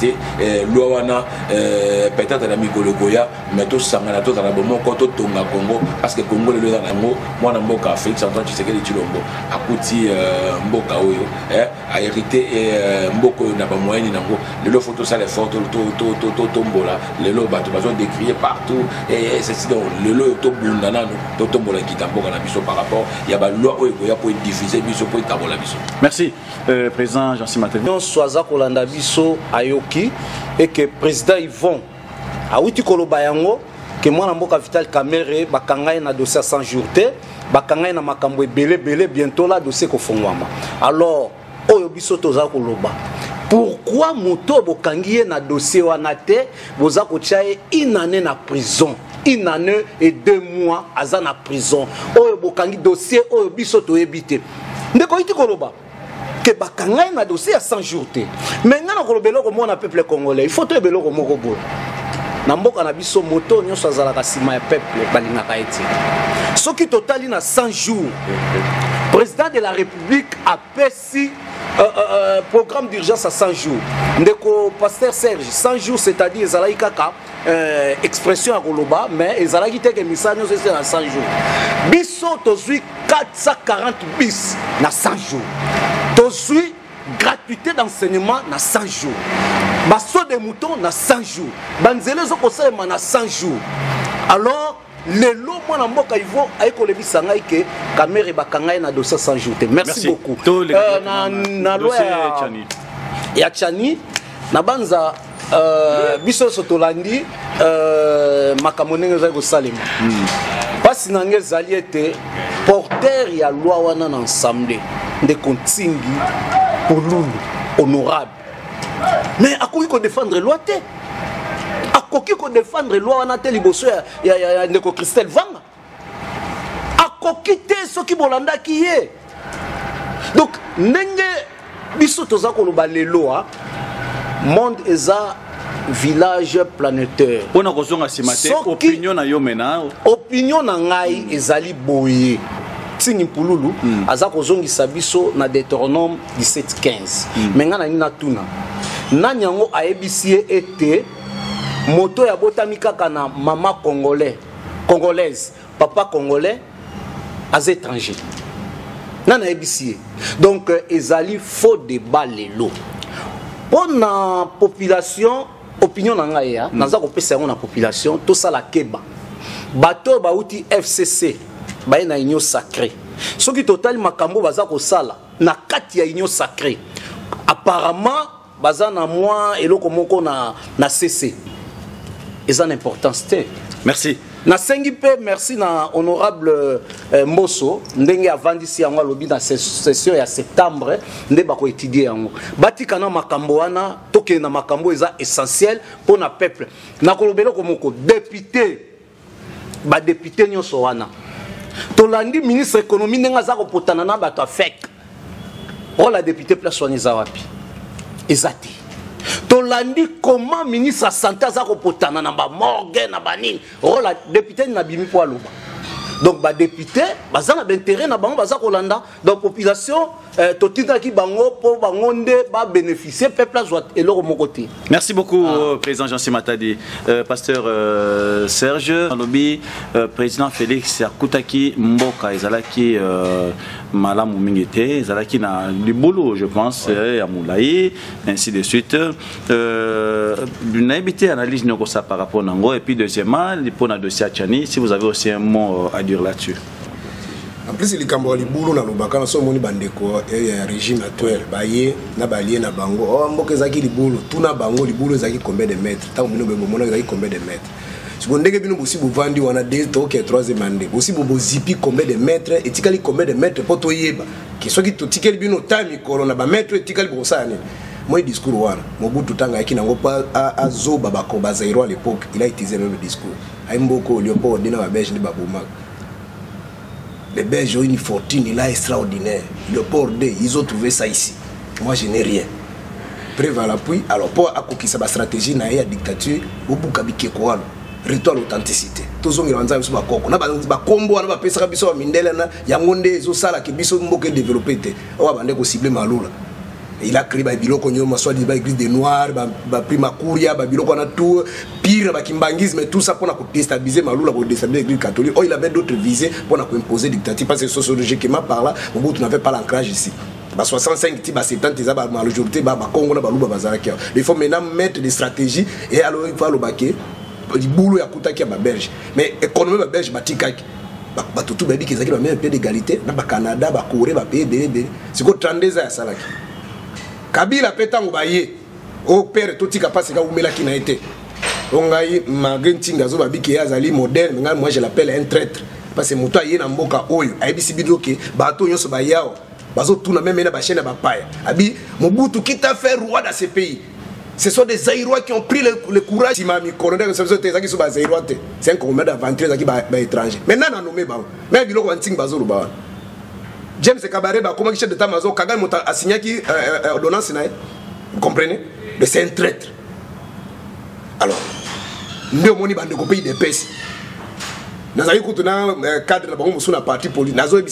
loi wana peut-être la mikologoya mais tout sangana tout na bon koto tonga Congo parce que Congo le dans nango moi na mboka Félix Antoine Tshisekedi Tshilombo akuti mboka oyo a hérité mboko na ba moyen nango le photo ça les photos tombola le lo bato bazo décrier partout et c'est donc le lo to bundana to tombola kitamboka na biso par rapport ya ba loi oyo ya pour diviser biso pour tabola biso. Merci président Jean-Cy Matadi. On soaza kolanda biso ayoki et que président Yvon awuti koloba yango que mwana mboka Vital Kamerhe bakangai na dossier 100 jours te bakangai na makambo ebele bientôt la dossier ko fongwama. Alors oyo biso toza koloba pourquoi moto bokangi na dossier wana te boza ko tchaye une année na prison, une année et 2 mois aza na prison oyo bokangi dossier oyo biso to ebité ndeko iti koloba que bakangai na dossier à 100 jours te mais ngana kolobelo ko mona peuple congolais il faut to ebelo ko moko boy na mboka na biso moto nyonso azalaka sima ya peuple balingaka eti soki totali na 100 jours président de la République a pesi programme d'urgence à 100 jours. Ndeko pasteur Serge 100 jours c'est-à-dire ezalaki kaka expression à Koloba mais ezalaki te que misa nyonso c'est na 100 jours. Biso tozui 440 bis na 100 jours. Tu suis gratuité d'enseignement na 100 jours. Basso de moutons na 100 jours. Banzele zo kosalema na 100 jours. Alors les lots moi na mboka ivo ayeko lebisa ngai ke kamere bakangai na dossier 100 jours. Merci beaucoup. Na loi ya Tchani na banza biso sotolandi makamonenge za ko salema. Parce que zali était porteur ya loi wana na ensemble de contingi pour nous honorable. Mais à quoi il faut défendre loi té? À quoi il faut défendre loi wana té liboso ya ndeko Christelle Vanga? À quoi quitter ce qui bolanda qui est? Donc nenge biso toza ko loba lelo monde eza village planétaire. On a raison à opinion na yo mena. Opinion na ngai ezali boye. Tingi pululu aza kozongi sabiso na Deutéronome 17:15. Menga na nina tuna. Na nyango aebisie ete moto ya botami kaka na mama congolaise, papa congolais az étranger. Nana aebisie. Donc ezali faux débat lelo. Pour la population opinion na ngai ya naza ko pesa na population to sala keba bato bauti FCC baye na union sacrée soki total makambo baza ko sala na kati ya union sacrée apparemment baza na moi eloko moko na CC eza na importance te. Merci. Na sengi pe merci na honorable Mboso ndenge avandisi yango alobi na session ya septembre nde bako étudier yango batika na makambo wana toke na makambo eza essentiel pour na peuple na kolobela ko moko député ba député nyonso wana tolandi ministre économie ndenga za ko potana na bato afek o la député place soigner za wapi ezati tolandi comment ministre santé za ko potana na ba morgue na banini o la député na bimi po aloba donc ba député baza na intérêt na bango baza ko landa donc population totinda ki bango po bango nde ba bénéficier peuple azwa eloko mokoti. Merci beaucoup président Jean Simatadi. Pasteur Serge Alobi, président Félix Akutaki Mboka ezalaki malamu mingete ezalaki na libulu je pense ya Moulaye ainsi de suite. Une habité analyse noko ça par rapport nango et puis deuxièmement pour na dossier Tchani si vous avez aussi un mot à dire là-dessus. En plus les cambo libulu na lobaka na so moni bandeko ya régime actuel baye na balie na bango o mboka ezaki libulu tuna bango libulu ezaki combien de mètres tant bino be bomona ezaki combien de mètres sikondenge bino bosi buvandi wana 2 to ke 3e mande bosi bobo zipi combien de mètres etikali combien de mètres poto yeba ki soki to tikeli bino tami kolona ba mètres etikali bosane moi discours wana Mobutu tanga yaki nango pa azoba bako bazairo à l'époque il a utilisé le même discours ay mboko Léopold dina ba belge ni babuma. Les Belges ont une fortune là extraordinaire. Le port ils ont trouvé ça ici. Moi, je n'ai rien. Preuve à l'appui. Alors, pour accomplir sa stratégie, na la dictature, au bout de quoi retour à l'authenticité. Tous les gens qui sont à Koko. On a un combo, on a fait ça, on a Mindela, Yangonde, Zosala, qui sont développés. On a ciblé Maloula. Il a créé des biloko nyoma soit des églises de noirs, ba prima kuria, ba biloko na tout pire ba kimbangisme tout ça pour na déstabiliser Maloula pour déstabiliser l'église catholique. Oh il avait d'autres visées pour na imposer dictature parce que sociologiquement par là, Mobutu n'avait pas l'ancrage ici. Ba 65 ti ba 70 za ba majorité ba Congo na ba luba bazaraki. Il faut maintenant mettre des stratégies et alors il faut le baquer du boulot ya kutaki ba belge. Mais économie ba belge batikaki. Ba tout ba dit qu'ils ont même un peu d'égalité na ba Canada, ba Corée, ba pays de c'est quoi 32 ans ça là. Kabila petango baye au père toti kapasi ka umela ki na été ongai magentinga zo babiki azali modèle nga moi je l'appelle un traître parce que moto ayé na mboka oyo ayebisi bidoke bato nyonso bayao bazo tuna même na ba chaîne ba paya abi Mobutu qui t'a fait roi dans ce pays. Ce sont des Zaïrois qui ont pris le courage. Si mamie colonel ça c'est un combat d'aventure qui ba étranger maintenant na nommé ba mais biloko anting bazolo ba James Kabaré, comment il chef de Tamazo, Kagal a signé qui ordonnance, vous comprenez? Mais c'est un traître. Alors, nous avons dit que pays de pays. Nous avons cadre de la partie politique. Nous avons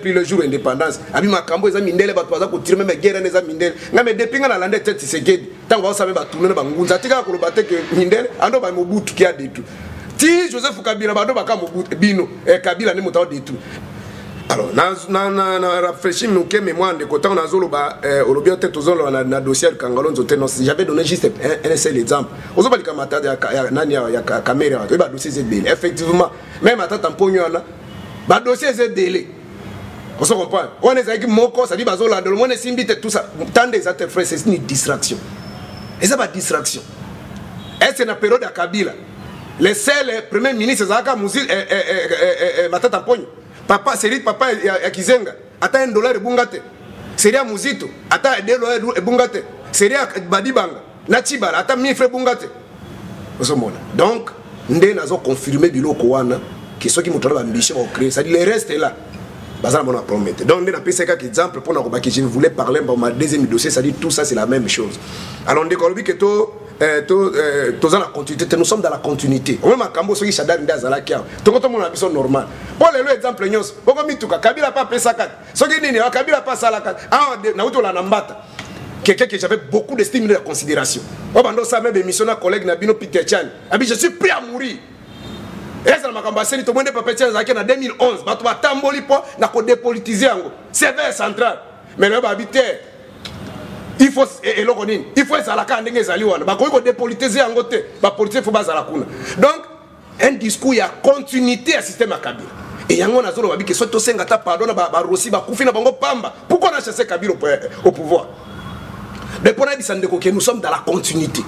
pris le jour d'indépendance. Nous avons dit que nous avons tiré même guerre. Nous avons dit que nous avons dit que nous avons tourné nous avons dit que nous avons Mobutu qui a détruit. Si Joseph Kabila, Kabila ne m'a pas détruit. Alors, na rafraîchi muke mémoire de côté on a zolo ba au lobby peut-être zolo na dossier de Kangalon zoté non j'avais donné juste un seul exemple. Ozo bali kamata ya nani ya caméra ba dossier ZDL. Effectivement, même à tant pognon na ba dossier ZDL. On se comprend. On est avec moko ça dit ba zolo dans le monde simbi tout ça. Tant des actes frères c'est une distraction. Et ça va distraction. Et c'est la période à Kabila. Les seuls premiers ministres Zaka Mouzi Matata Pogno. Papa, c'est papa ya Kizenga. Ata $1 ebungate. Seria Muzito. Ata $2 ebungate. Seria Badibanga. Natibala. Ata 1000 francs ebungate. Donc, ndé nazo confirmer biloko wana que ceux qui montrent l'ambition au créer. Ça dit le reste est là. Bazala mona promettre. Donc, ndé na pesa quelques exemples pour na que je voulais parler dans ma deuxième dossier. Ça dit tout ça c'est la même chose. Alors, ndé kolobi que nous sommes dans la continuité. On même Kambo ceux qui chadar ndazalaki. Tout comme on a besoin normal. Pour le exemple nyos, boko mituka Kabila pas pesa kat. Ceux qui nini Kabila pas sala kat. Ah na uto la nambata. Quelqu'un que j'avais beaucoup d'estime et de considération. Obando ça même émission na collègue Nabino Peter Chan. Abi je suis prêt à mourir. Et ça m'a kambaseli to monde papa Chan zaki na 2011. Bato batamboli po na ko dépolitiser yango. Sévère central. Mais le habiter il faut il faut ezalaka ndenge ezali wana bakoki ko dépolitiser yango te ba politique faut bazala kuna. Donc un discours ya continuité à système à Kabila et yango na zolo babi que soit to senga ta pardon ba Rossi ba kufi na bango pamba pourquoi on a chassé Kabila au pouvoir mais pour dire que nous sommes dans la continuité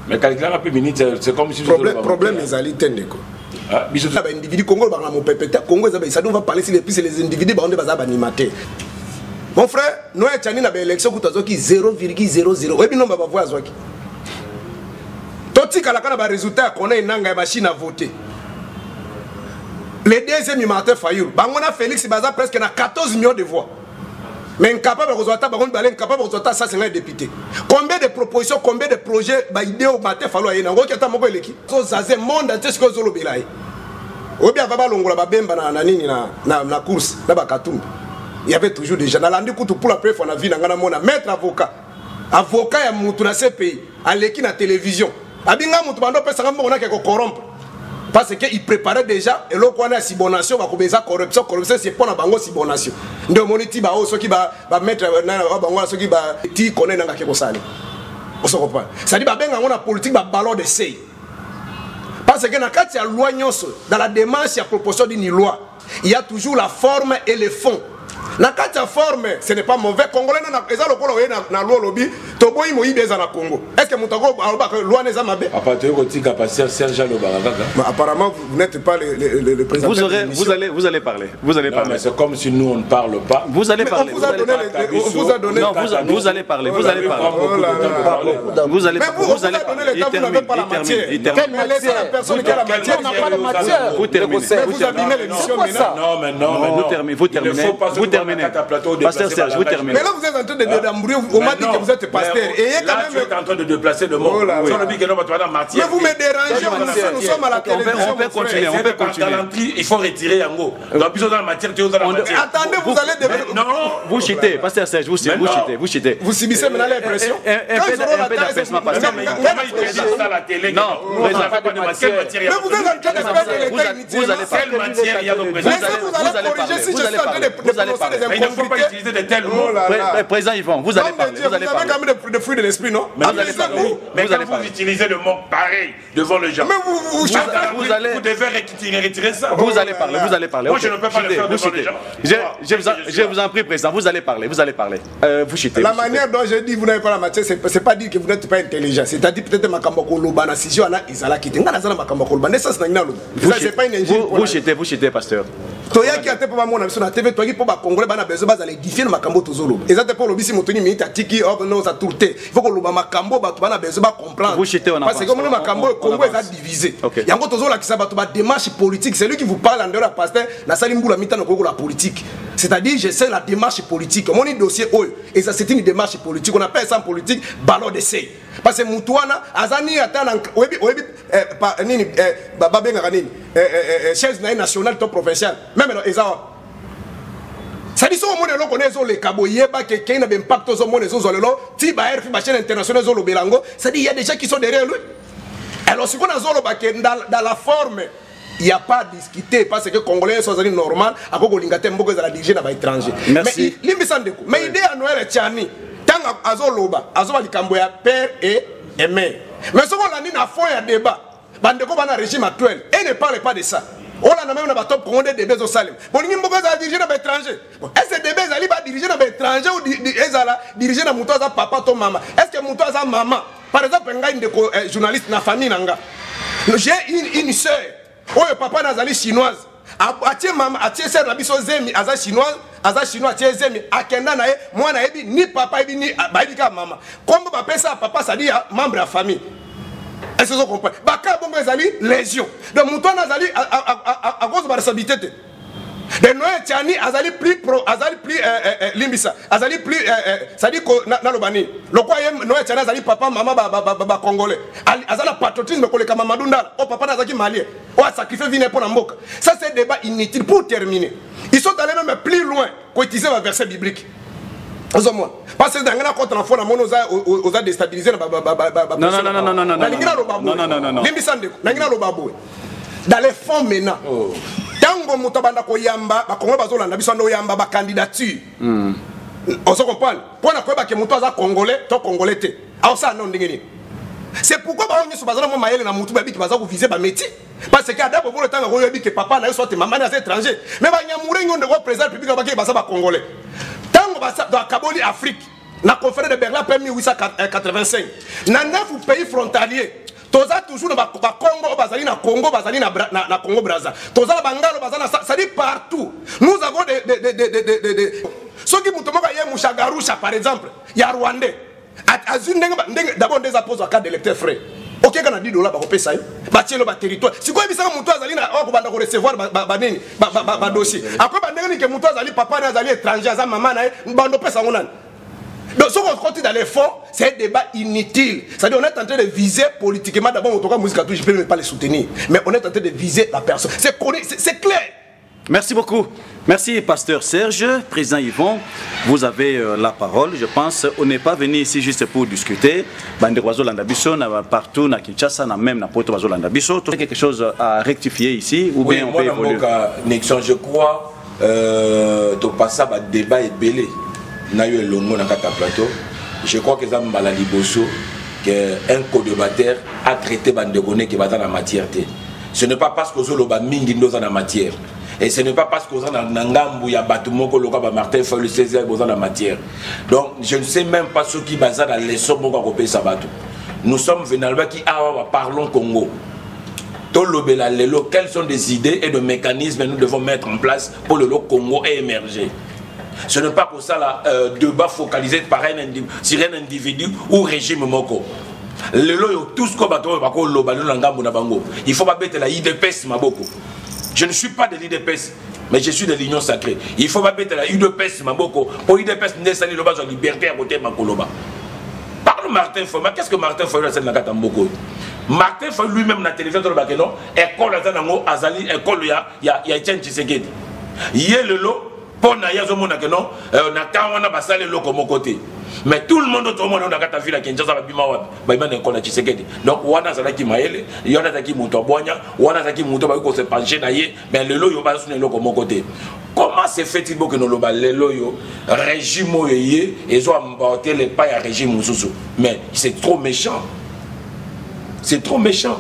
mais calculer un peu minute c'est comme si problème ezali tendeko ba individu Congo ba mo pepeta Congo ça doit parler si les individus ba on ba za ba animateur. Mon frère, nous avons une élection qui est 0,00. Oui, non, on va voir ça. Toti kalakana ba résultat qu'on a une machine à voter. Le deuxième Martin Fayou, Bangona Félix Baza presque 14 millions de voix. Mais incapable de résultat, incapable de résultat, ça c'est un député. Combien de propositions, combien de projets, idées au Martin Fayou a une qui a moko eleki. Ça c'est monde entier ce que zolo belai. Obi avaba longola ba bemba na nini na course na ba katumba. Il y avait toujours des gens. Dans pour la première fois, on a vu un maître avocat. Avocat, il y a un CPI. À l'équipe de la télévision. Il y a un corrompre. Parce qu'il préparait déjà. Et là, on a une sibonation. Corruption, c'est pour la bango sibonation. Donc, on dit qui va mettre. Ceux qui va connaître dans la salle. On se comprend. Ça dit que la politique va ballon d'essai. Parce que dans la démarche, il y a proposition d'une loi. Il y a toujours la forme et le fond. Na kata forme, ce n'est pas mauvais. Congolais na eza lokolo na loi lobby, toboyi moyibi eza na Congo. Est-ce que mutako aloba que loi neza mabe? Apparemment vous n'êtes pas le président. Vous allez parler. Vous allez parler. C'est comme si nous on ne parle pas. Vous allez parler. Vous a donné non, vous allez parler. Vous allez parler. Vous allez il termine. Personne qui a la matière, on n'a pas de matière. Vous terminez. Vous abîmez l'émission maintenant. Non, vous terminez. Vous terminez. Pasteur Serge, vous terminez. Mais là, vous êtes en train de débrouiller. On m'a dit que vous êtes pasteur. Et là, tu es en train de déplacer le mot. Mais vous me dérangez. Nous sommes à la télévision. On peut continuer. On peut continuer. Il faut retirer Yango. Dans la matière, tu es dans la matière. Attendez, vous allez développer. Non. Vous chitez. Pasteur Serge, vous chitez. Vous subissez maintenant l'impression. Un peu d'apaisement, pasteur. Non, la télé. Non, vous n'avez pas de matière. Mais vous êtes en train de faire vous allez parler. Quelle matière il y a de présence? Vous allez corriger si je suis en train de prononcer des il ne faut pas utiliser de tels mots. Président Yvon, vous allez parler. Vous avez quand même des fruits de l'esprit, non? Mais quand vous utilisez le mot pareil devant les gens, mais vous devez retirer ça. Vous allez parler. Moi, je ne peux pas le faire devant les gens. Je vous en prie, président, vous allez parler. Vous chitez. La manière dont je dis vous n'avez pas la matière, c'est pas dire que vous n'êtes pas intelligent. C'est-à-dire peut-être Makamboko Lobana, si je suis là, c'est pas une ingénierie. Vous chitez, pasteur. Toya qui a été pour moi sur la TV, toi qui pour Congolais, bana besoin d'aller édifier le Makambo Tozolo. Et ça, pour le bisi Moutoni, mais t'as tiki, hop, non, ça tourte. Il faut que le Makambo, bana besoin de comprendre. Vous chitez, on avance. Parce que comme le Makambo, le Congo est divisé. Il y a un Tozolo qui s'abat la démarche politique. C'est lui qui vous parle en dehors de la pasteur, la salimboula la mitane au la politique. C'est-à-dire, j'essaie la démarche politique. Mon dossier, et ça, c'est une démarche politique. On appelle ça en politique ballon d'essai. Parce que Moutouana, Azani, chaise nationale, top provincial. Même Ezawa. Ça dit, si on connaît les Kaboyeba, qui a un impact sur le monde, Tiba RF, ma chaîne internationale, Zolo Belango, ça dit, il y a des gens qui sont derrière lui. Alors, si on a Zolo dans la forme il n'y a pas à discuter parce que les Congolais sont normal à cause de la dirigée dans l'étranger. Merci. Mais l'idée à Noël Tchani, tant azoloba, azoloba likamboya père et mère. Mais ce qu'on a dit dans fond il y a débat. Bandeko dans le régime actuel et ne parle pas de ça. On a même un top congolais des bébés au Salem. Bon, il y a des diriger dans l'étranger. Est-ce que des bébés allaient diriger dans l'étranger ou diriger dans mon papa, ton maman? Est-ce que mon maman, par exemple, un journaliste dans la famille, j'ai une soeur. Oh, papa nazali chinoise. Atie maman, atie sœur na biso zemi aza chinoise, aza chinois atie zemi akenda na ye, moi na yebi ni papa yebi ni baibika maman. Comme ba pesa papa ça dit membre de la famille. Est-ce que vous comprenez? Baka bongo ezali lésion. Donc muto nazali à cause de la responsabilité. De Noël Tchani azali plus pro, azali plus limbisa, azali plus ça dit que na lobani. Le quoi Noël Tchani azali papa maman ba congolais. Azala patriotisme ko le kama madunda. Oh papa nazaki malien. Oh sacrifier vie pour mboka. Ça c'est un débat inutile pour terminer. Ils sont allés même plus loin pour utiliser le verset biblique. Parce que dans la contre l'enfant, on a déstabilisé la dans les fonds maintenant. Tango mutabanda ko yamba ba kongo bazolanda biso ndo yamba ba candidature. On se comprend. Pour na ko ba ke muto aza congolais, to congolais te. Alors ça non ndengeni. C'est pourquoi ba onye so bazana mo mayele na mutu ba biki baza ko viser ba métier. Parce que d'abord pour le temps ko yebi que papa na so te maman na étranger. Mais ba nyamure ngonde ko président public ba ke baza ba congolais. Tango ba dans Kaboli Afrique, na conférence de Berlin en 1885. Dans 9 pays frontaliers. Toza toujours na Congo, bazali na Congo, bazali na Congo Brazza. Toza bangalo bazana, ça dit partout. Nous avons des ceux qui mutomoka ye Mushagarusha par exemple, il y a Rwandais. D'abord des apôtres à carte d'électeur frais. OK quand on a $10 ba kopesa yo, ba tielo ba territoire. Si quoi bisa muto azali na ko banda ko recevoir ba nini, ba dossier. Après ba ndenge ni ke muto azali papa na azali étranger aza maman na bando pesa ngona. Donc, ce qu'on continue dans les fonds, c'est un débat inutile. C'est-à-dire qu'on est en train de viser politiquement. D'abord, en tout cas, musique à tout, je ne peux même pas les soutenir. Mais on est en train de viser la personne. C'est clair. Merci beaucoup. Merci, pasteur Serge. Président Yvon, vous avez la parole. Je pense qu'on n'est pas venu ici juste pour discuter. Banderoiso Landabiso, partout, na Kinshasa, même na Porto Bazo Landabiso. Tu as quelque chose à rectifier ici ou bien on peut évoluer? Nexon, je crois, tu passes à débat et belé. Je crois que ça m'a qu'un co-débatteur a traité Bandegone qui va dans la matière. Ce n'est pas parce que vous avez mingi dans la matière. Et ce n'est pas parce que vous avez Nangambu, ya Batumoko, Loka, Martin, Feu, le 16e, dans la matière. Donc, je ne sais même pas ceux qui basent dans les sommes de Sabato. Nous sommes venus qui parlons Congo. Quelles sont des idées et des mécanismes que nous devons mettre en place pour le Congo émerger? Ce n'est pas pour ça là débat focalisé sur un individu ou régime moko. Tout ce qu'on il faut pas mettre la IDPS maboko. Je ne suis pas de l'IDPS, mais je suis de l'Union sacrée. Il faut pas mettre la IDPS maboko. Pour l'IDPS, n'est pas la liberté à côté makoloba. Parle Martin Foy. Qu'est-ce que Martin Foy a fait dans la Katamboko? Martin Foy lui-même dans la télévision de Bakeno, école Azali, école il y a Etienne Tshisekedi. Yelelo. Mais tout le monde autour de moi a vu la Kinshasa donc wana zalaki maele yona zaki muto bonya wana zaki muto ba ko se pencher na ye mais le loyo ba sune loko mon côté. Comment se fait-il que nous le loyo régime yé et zo emporter les pas à régime mususu? Mais c'est trop méchant. C'est trop méchant.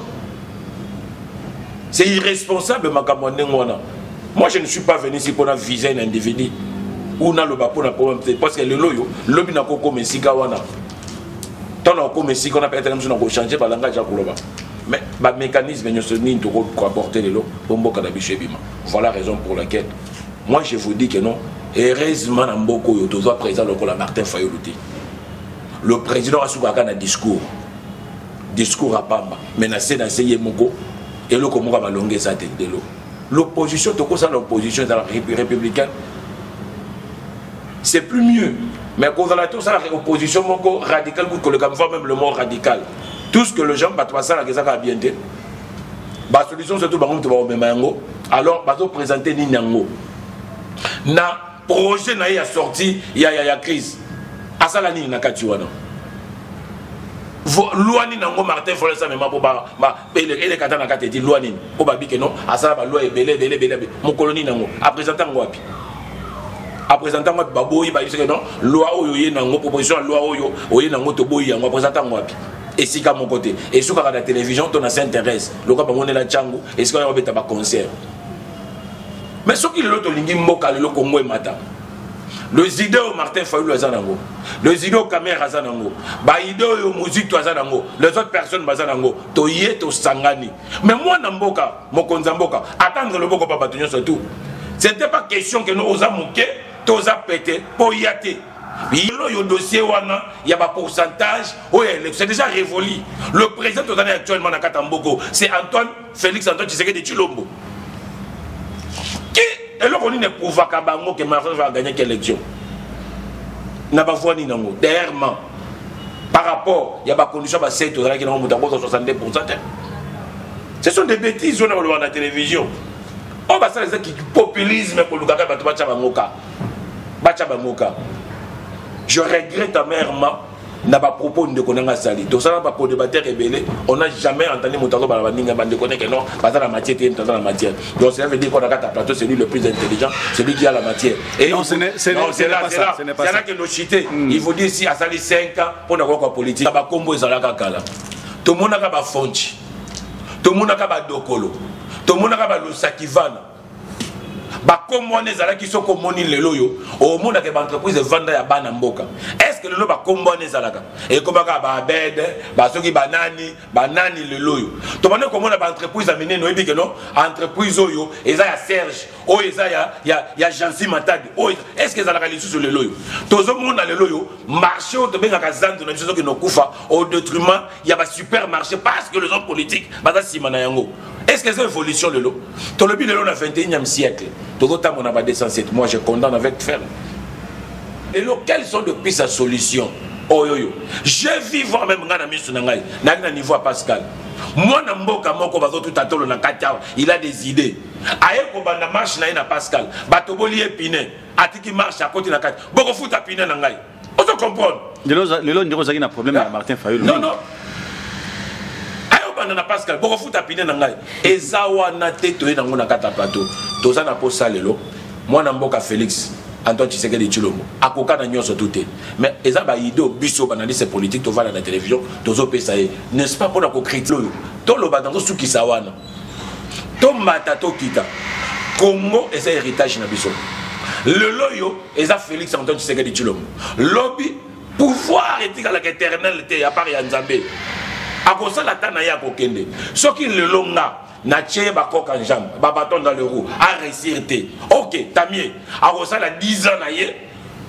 C'est irresponsable makamone ngwana. Moi, je ne suis pas venu ici pour viser un individu ou dans le bapon parce que le loyo, le bina koko mesika wana. Tant qu'on mesika on a peut-être même changer par langage à Kouloba. Mais le mécanisme nous se nie pour apporter les lots pour mboka na bishebima. Voilà la raison pour laquelle moi je vous dis que non. Heureusement na mboko yo tozo président lokola Martin Fayoluti. Le président a souvent un discours à Pamba, menacé dans ces moko et le comment va longuer sa tête de l'eau. L'opposition, tout ça, l'opposition dans la républicaine, c'est plus mieux. Mais quand on a tout ça, l'opposition radicale, même le mot radical. Tout ce que les gens battent ça, la bien dit. La solution, c'est tout le monde. Alors, ils présenter Ninyango. Na projet n'a sorti, il y a crise. À ça, la Nina Katuana. Louani nango Martin Fayulu ça même pour ba ele kata na kata dit Louani o ba bike non asala ba loi belé mon colonie nango a présenté ngo api a présenté ngo baboyi ba dit que non loi oyo ye nango proposition loi oyo oye nango to boyi yango présenté ngo api et si ka mon côté et sur la télévision ton s'intéresse le ka bango la chango et ce qu'on va beta ba concert mais ce qui l'autre lingi mboka le Congo et mata le Zido Martin Fayulu azanango le Zido Kamer azanango ba ido yo musique azanango les autres personnes bazanango to yé to sangani mais moi na mboka mokonza mboka attendre le boko papa tunyo surtout c'était pas question que nous osa moké to osa pété po yaté yelo yo dossier wana ya ba pourcentage c'est déjà révolu le président tozana actuellement na Katamboko c'est Antoine Félix Antoine Tshisekedi de Chilombo qui et là, on ne prouve pas que Martin va gagner quelle élection. N'a pas voix ni non. Derrière, par rapport, il y a pas condition à 7 qui n'ont pas 62%. Ce sont des bêtises on a dans la télévision. On va ça les qui populisme pour le gars Bachabamoka. Je regrette amèrement n'a pas propos de connaître sali. Donc ça n'a pas pour débattre rebelle. On n'a jamais entendu Moutazo Balabaninga de connaître que non, pas dans la matière, dans la matière. Donc ça veut dire qu'on a qu'à plateau, c'est lui le plus intelligent, celui qui a la matière. Et non, c'est là, c'est là que nous chiter. Il faut dire si à sali 5 ans pour avoir quoi politique. Ba combo ezalaka kala. Tout le monde a ba fonchi. Tout le monde a ba dokolo. Tout le monde a ba lusakivana. Ba kombo nezala ki soko moni lelo yo au monde que entreprise vendre ya bana mboka est-ce que lelo ba kombo nezalaka et kobaka ba bed ba soki banani lelo yo to bana kombo na ba entreprise amener no ebi que non entreprise oyo eza ya Serge o eza ya Jansi Matadi o est-ce que ezalaka lisusu lelo yo tozo mona lelo yo marché o to benga kazanto na biso ki no kufa au détriment ya ba supermarché parce que les hommes politiques baza simana yango. Est-ce que c'est une évolution de l'eau? Dans le but de l'eau, dans le 21e siècle, on a 207. Moi, je condamne avec ferme. Et l'eau, quelles sont depuis sa solution? Oh yo yo. Je vis voir même dans niveau à Pascal. Moi, il a des idées. Aïe, na marche na Pascal. Batoboli épine. Atiki marche à côté de la carte. Beaucoup fout à pine nangai. On se comprend. Le lot, il y a un problème avec Martin Fayulu. Non, non. Na Pascal boko futa pine na ngai ezawa na teto e na ngona kata plateau toza na posa lelo mwana mboka Félix Antoine Tshisekedi Tshilombo akoka na nyonso tout mais ezaba ido biso banaliste politique to vala na télévision tozo pesa e n'est-ce pas pour na ko critiquer to lo badango suki sawana to mata to kita Congo eza héritage na biso le loyo eza Félix Antoine Tshisekedi Tshilombo lobby pouvoir éthique à l'éternel te ya part ya Nzambe akosa la tana ya kokende soki le longa na tche ba koka njam ba bâton dans le roue a réussir té OK tamie akosa la 10 ans na ye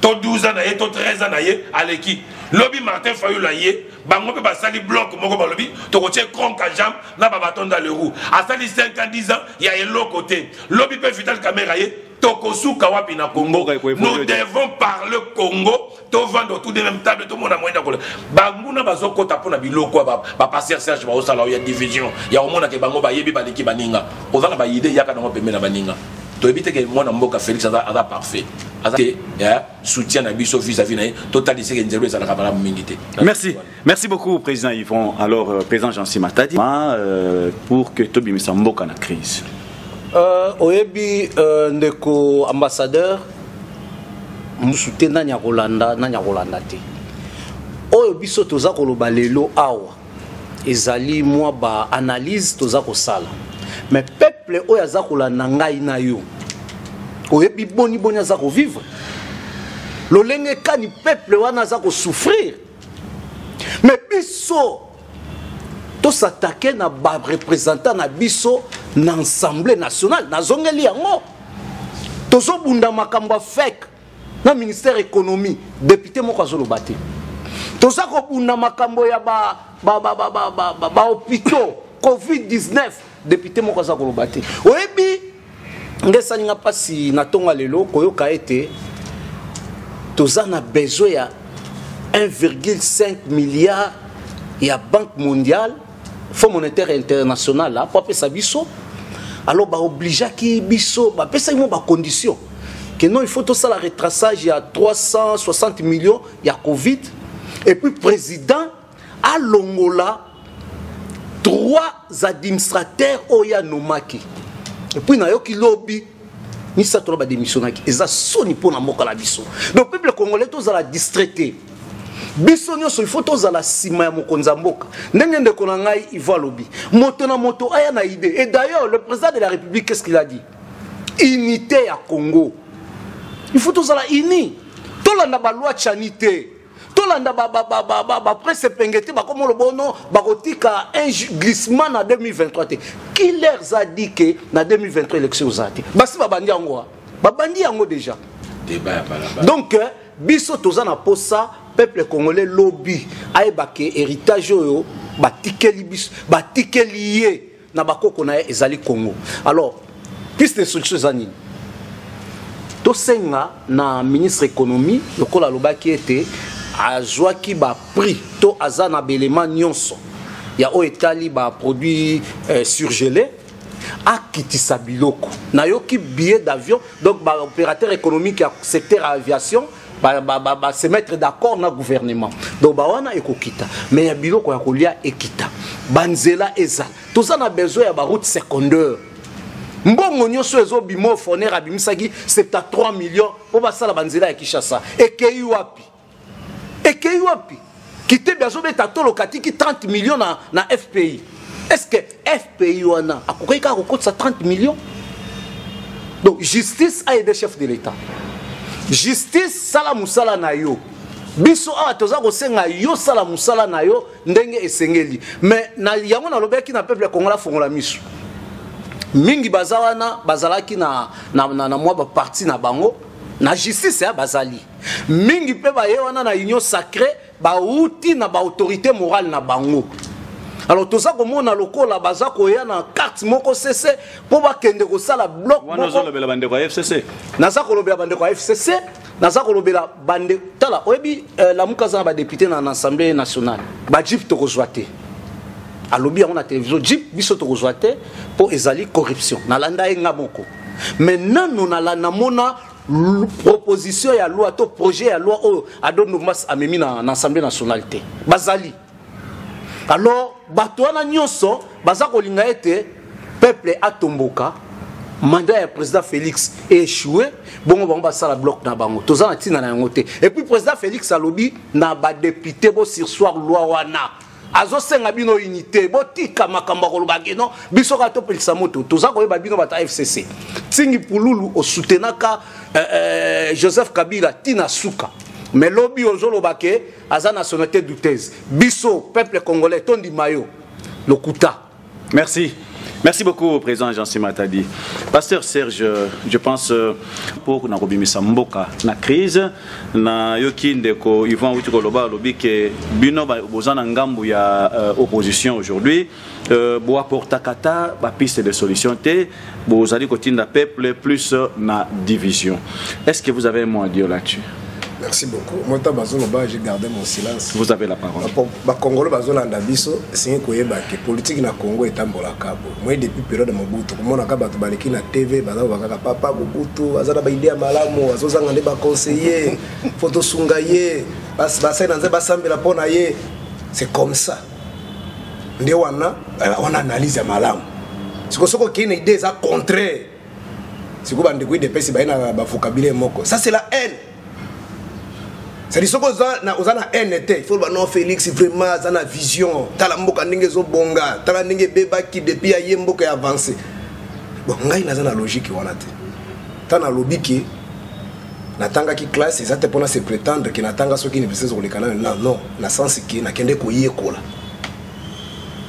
to 12 ans na ye to 13 ans na ye aleki lobby Martin Fayulu la ye bango pe ba sali bloc moko ba lobby to ko tche kronka njam na ba bâton dans le roue a sali 5 ans 10 ans ya elo côté lobby pe vital caméra ye Tokosuka wapi na Congo. Nous devons parler Congo. To vendre tout de même table tout le monde a moyen d'akole. Banguna bazoko tapona biloko ba passer Serge ba osala ya division. Ya omona ke bango ba yebi ba leki baninga. Ozana ba idée yaka na pembe na baninga. To éviter que moi na mboka Félix ada parfait. Ada soutien na biso vis-à-vis na totalisé que nzelo ezala kabala mingité. Merci. Merci beaucoup président Yvon. Alors président Jansi Matadi pour que Tobi Mboka na crise. Oyebi ndeko ambassadeur musute nanya Rolanda te oyo biso toza koloba lelo awa ezali mwa ba analyse toza kosala mais peuple oyo aza kolanda ngai na yo oyebi boni aza ko vivre lolenge kani peuple wana aza ko souffrir mais biso to s'attaquer na ba représentant na biso na Assemblée nationale na zongeli yango tozo bunda makambo fake na ministère économie député moko azoloba te toza ko bunda makambo ya ba hôpitaux COVID-19 député moko azoloba te oyebi ngesa ninga pasi na tonga lelo koyoka ete toza na besoin ya 1,5 milliard ya Banque mondiale Fonds monétaire international là pour appeler ça biso alors ba obligé ki biso ba pesa mo ba condition que non il faut tout ça la retraçage il y a 360 millions il y a Covid et puis président à Longola 3 administrateurs oya nomaki et puis na yoki lobby ni sa to ba démissionnaki eza soni pona moka la biso donc peuple congolais tous à la distraité biso nyonso il faut tous à la sima ya mokonza mboka ndenge ndeko na ngai iva lobby moto na moto aya na idée et d'ailleurs le président de la République qu'est-ce qu'il a dit unité à Congo il faut tous à la uni tolanda ba loi chanité tolanda ba presse pengete ba comme le bono ba kotika un glissement na 2023 qui leur a dit que na 2023 élection zati basi ba bandi yango déjà débat donc biso tozana posa peuple congolais lobby aibake héritage oyo batikeli biso batikeli ye na bakoko na ezali Congo alors piste de solution zani to senga na ministre économie lokola lobaki ete azwaki ba prix to azana belema nyonso ya o etali ba produits surgelés akitisa biloko na yoki billet d'avion donc ba opérateur économique ya secteur aviation ba se mettre d'accord na gouvernement donc ba wana ekokita mais ya biloko ya kolia ekita banzela eza tozana besoin ya ba route secondaire mbongo nyonso ezo bimo foner abimisaki 73 millions po basala banzela ya Kinshasa ekei wapi kite bezo beta tolo katiki 30 millions na FPI est-ce que FPI wana akoka kokotsa 30 millions donc justice a aidé chef de l'état justice sala musala na yo biso awa toza ko senga yo sala musala na yo ndenge esengeli mais na yango na lobeki na peuple congolais fongola miso mingi bazawana bazalaki na mwa ba parti na bango na justice ya bazali mingi pe ba yewana na union sacrée ba outi na ba autorité morale na bango alors toza komona lokola baza koya na carte moko CC po ba kende ko sala bloc wana zo lobela bande ko FCC naza ko lobela bande ko FCC naza ko lobela bande tala oyebi la mukaza ba député na assemblée nationale ba jip to kozwate alobi on a télévision jip biso to kozwate po ezali corruption na landa enga moko maintenant nous na la namona proposition ya loi to projet ya loi o adon nouvemas amemi na assemblée nationale te bazali alors batwana nyonso baza kolinga ete peuple atomboka mandat ya président Félix échoué bongo bango basala bloc na bango toza na tina na yango te et puis président Félix alobi na ba député bo sursoir loi wana azo senga bino unité botika makamba koloba non biso ka topelisa moto toza koyeba bino bata FCC tingi pululu o soutenaka Joseph Kabila tina suka mais lobby ozolo bake aza nationalité douteuse biso peuple congolais tondi mayo lokuta. Merci beaucoup, président Jean-Cy Matadi. Pasteur Serge, je pense pour Nakobimisa Mboka, la crise, na yokinde ko Yvan Outikoloba lobi que bino bozana ngambu ya opposition aujourd'hui, bo apporta kata ba piste de solution te, bo zali kotinda peuple plus na division. Est-ce que vous avez un mot à dire là-dessus? Merci beaucoup. Moi, j'ai gardé mon silence. Vous avez la parole. Les Congolais, c'est que politique na Congo est en bolakabo. Moi, depuis la période de Mobutu, je suis na TV, papa Mobutu, azana ba idée malamu, azozanga ne ba conseiller, photo sungaye, basa nanze basambela pona ye. C'est comme ça. Ndio on analyse ya malamu. Siko soko ki une idée ça contraire. Siko bandiko de pesi ba na ba vocabulaire moko. Ça c'est la haine. C'est ce qu'on a NT, il faut que Félix vraiment a une vision. Tala mboka ndenge zo bonga, tala ndenge beba qui depuis ya mboka avancé. Bon, ngai na zana logique wana te. Tana lobby ki natanga ki classe ezate pona se prétendre que natanga soki université zo lekana non, na sens ki na kende ko yekola.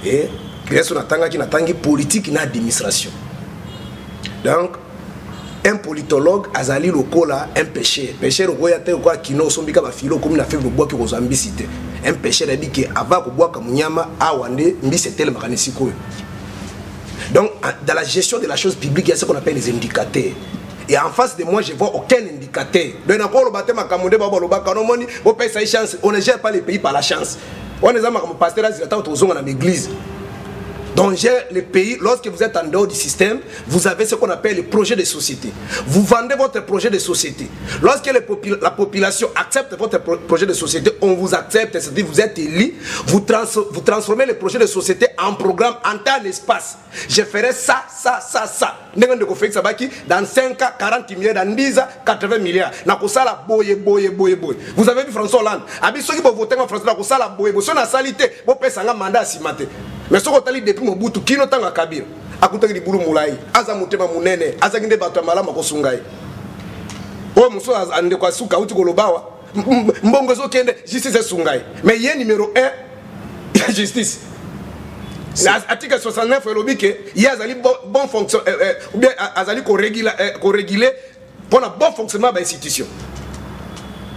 Et grâce natanga ki natangi politique na administration. Donc un politologue azali lokola un péché péché roya te quoi kino sombika ba filo comme na fait le bois qui aux ambicité un péché a dit que avant ko bois comme nyama awande mbi c'était le makanisi ko donc dans la gestion de la chose publique il y a ce qu'on appelle les indicateurs et en face de moi je vois aucun indicateur donc na ko lo batema kamunde babo lo bakano moni bo pesa chance on ne gère pas les pays par la chance on est comme pasteur azilata tozonga na l'église dont gère le pays. Lorsque vous êtes en dehors du système, vous avez ce qu'on appelle le projet de société. Vous vendez votre projet de société. Lorsque la population accepte votre projet de société, on vous accepte, c'est-à-dire vous êtes élu, vous transformez le projet de société en programme, en temps et espace. Je ferai ça. Dans 5 ans, 40 milliards, dans 10 ans, 80 milliards. Vous avez vu François Hollande. Ceux qui vont voter en France, si on a salité, vous pouvez faire un mandat à Simate. Mais ce qu'on a dit depuis mon bout, qui n'a pas Kabir, à côté du boulot Moulay, Azamutema Mounene, Azaginde Batamala Makosungai. Oh, Mousso Andekwa Souka, Utikolobawa, Mbongozo Kende, justice Sungai. Mais il y a numéro 1, justice. L'article 69, il y a un bon fonctionnement, ou bien qu'on régule pour le bon fonctionnement de l'institution.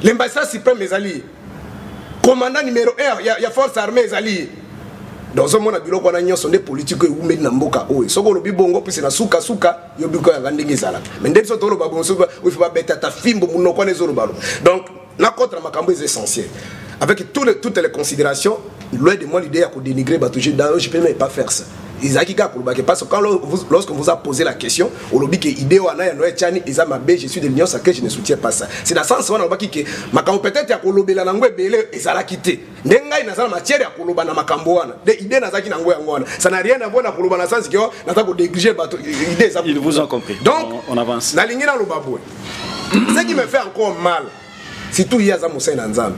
L'ambassade suprême est allié. Commandant numéro 1, il y a force armée est allié. Dans un monde à bureau, on a des politiques qui ont mis dans le boca. Oui, ce qu'on a dit, bon, puis c'est la souka, il y a beaucoup de gens. Mais dès que tu as il faut pas bêter ta film, donc, la contre Makambo est essentiel. Avec toutes les considérations, loin de moi l'idée de dénigrer Batouché, d'ailleurs je ne peux même pas faire ça. Parce que lorsqu'on vous a posé la question, on a dit que l'idée je suis de l'Union sacrée, je ne soutiens pas ça. C'est dans le sens où on a dit que Makambo peut-être a colobé la langue belé et ça l'a quitté. Nenga ina sana matière ya koloba na Makambo wana. Des idées na zaki na ngoya ngwana. Ça n'a rien à voir na koloba na sens que na ta ko dégager idée ça. Ils vous ont compris. Donc on avance. Na lingi na lobabwe. Ce qui me fait encore mal, c'est tout Yaza Moussa Nzambe.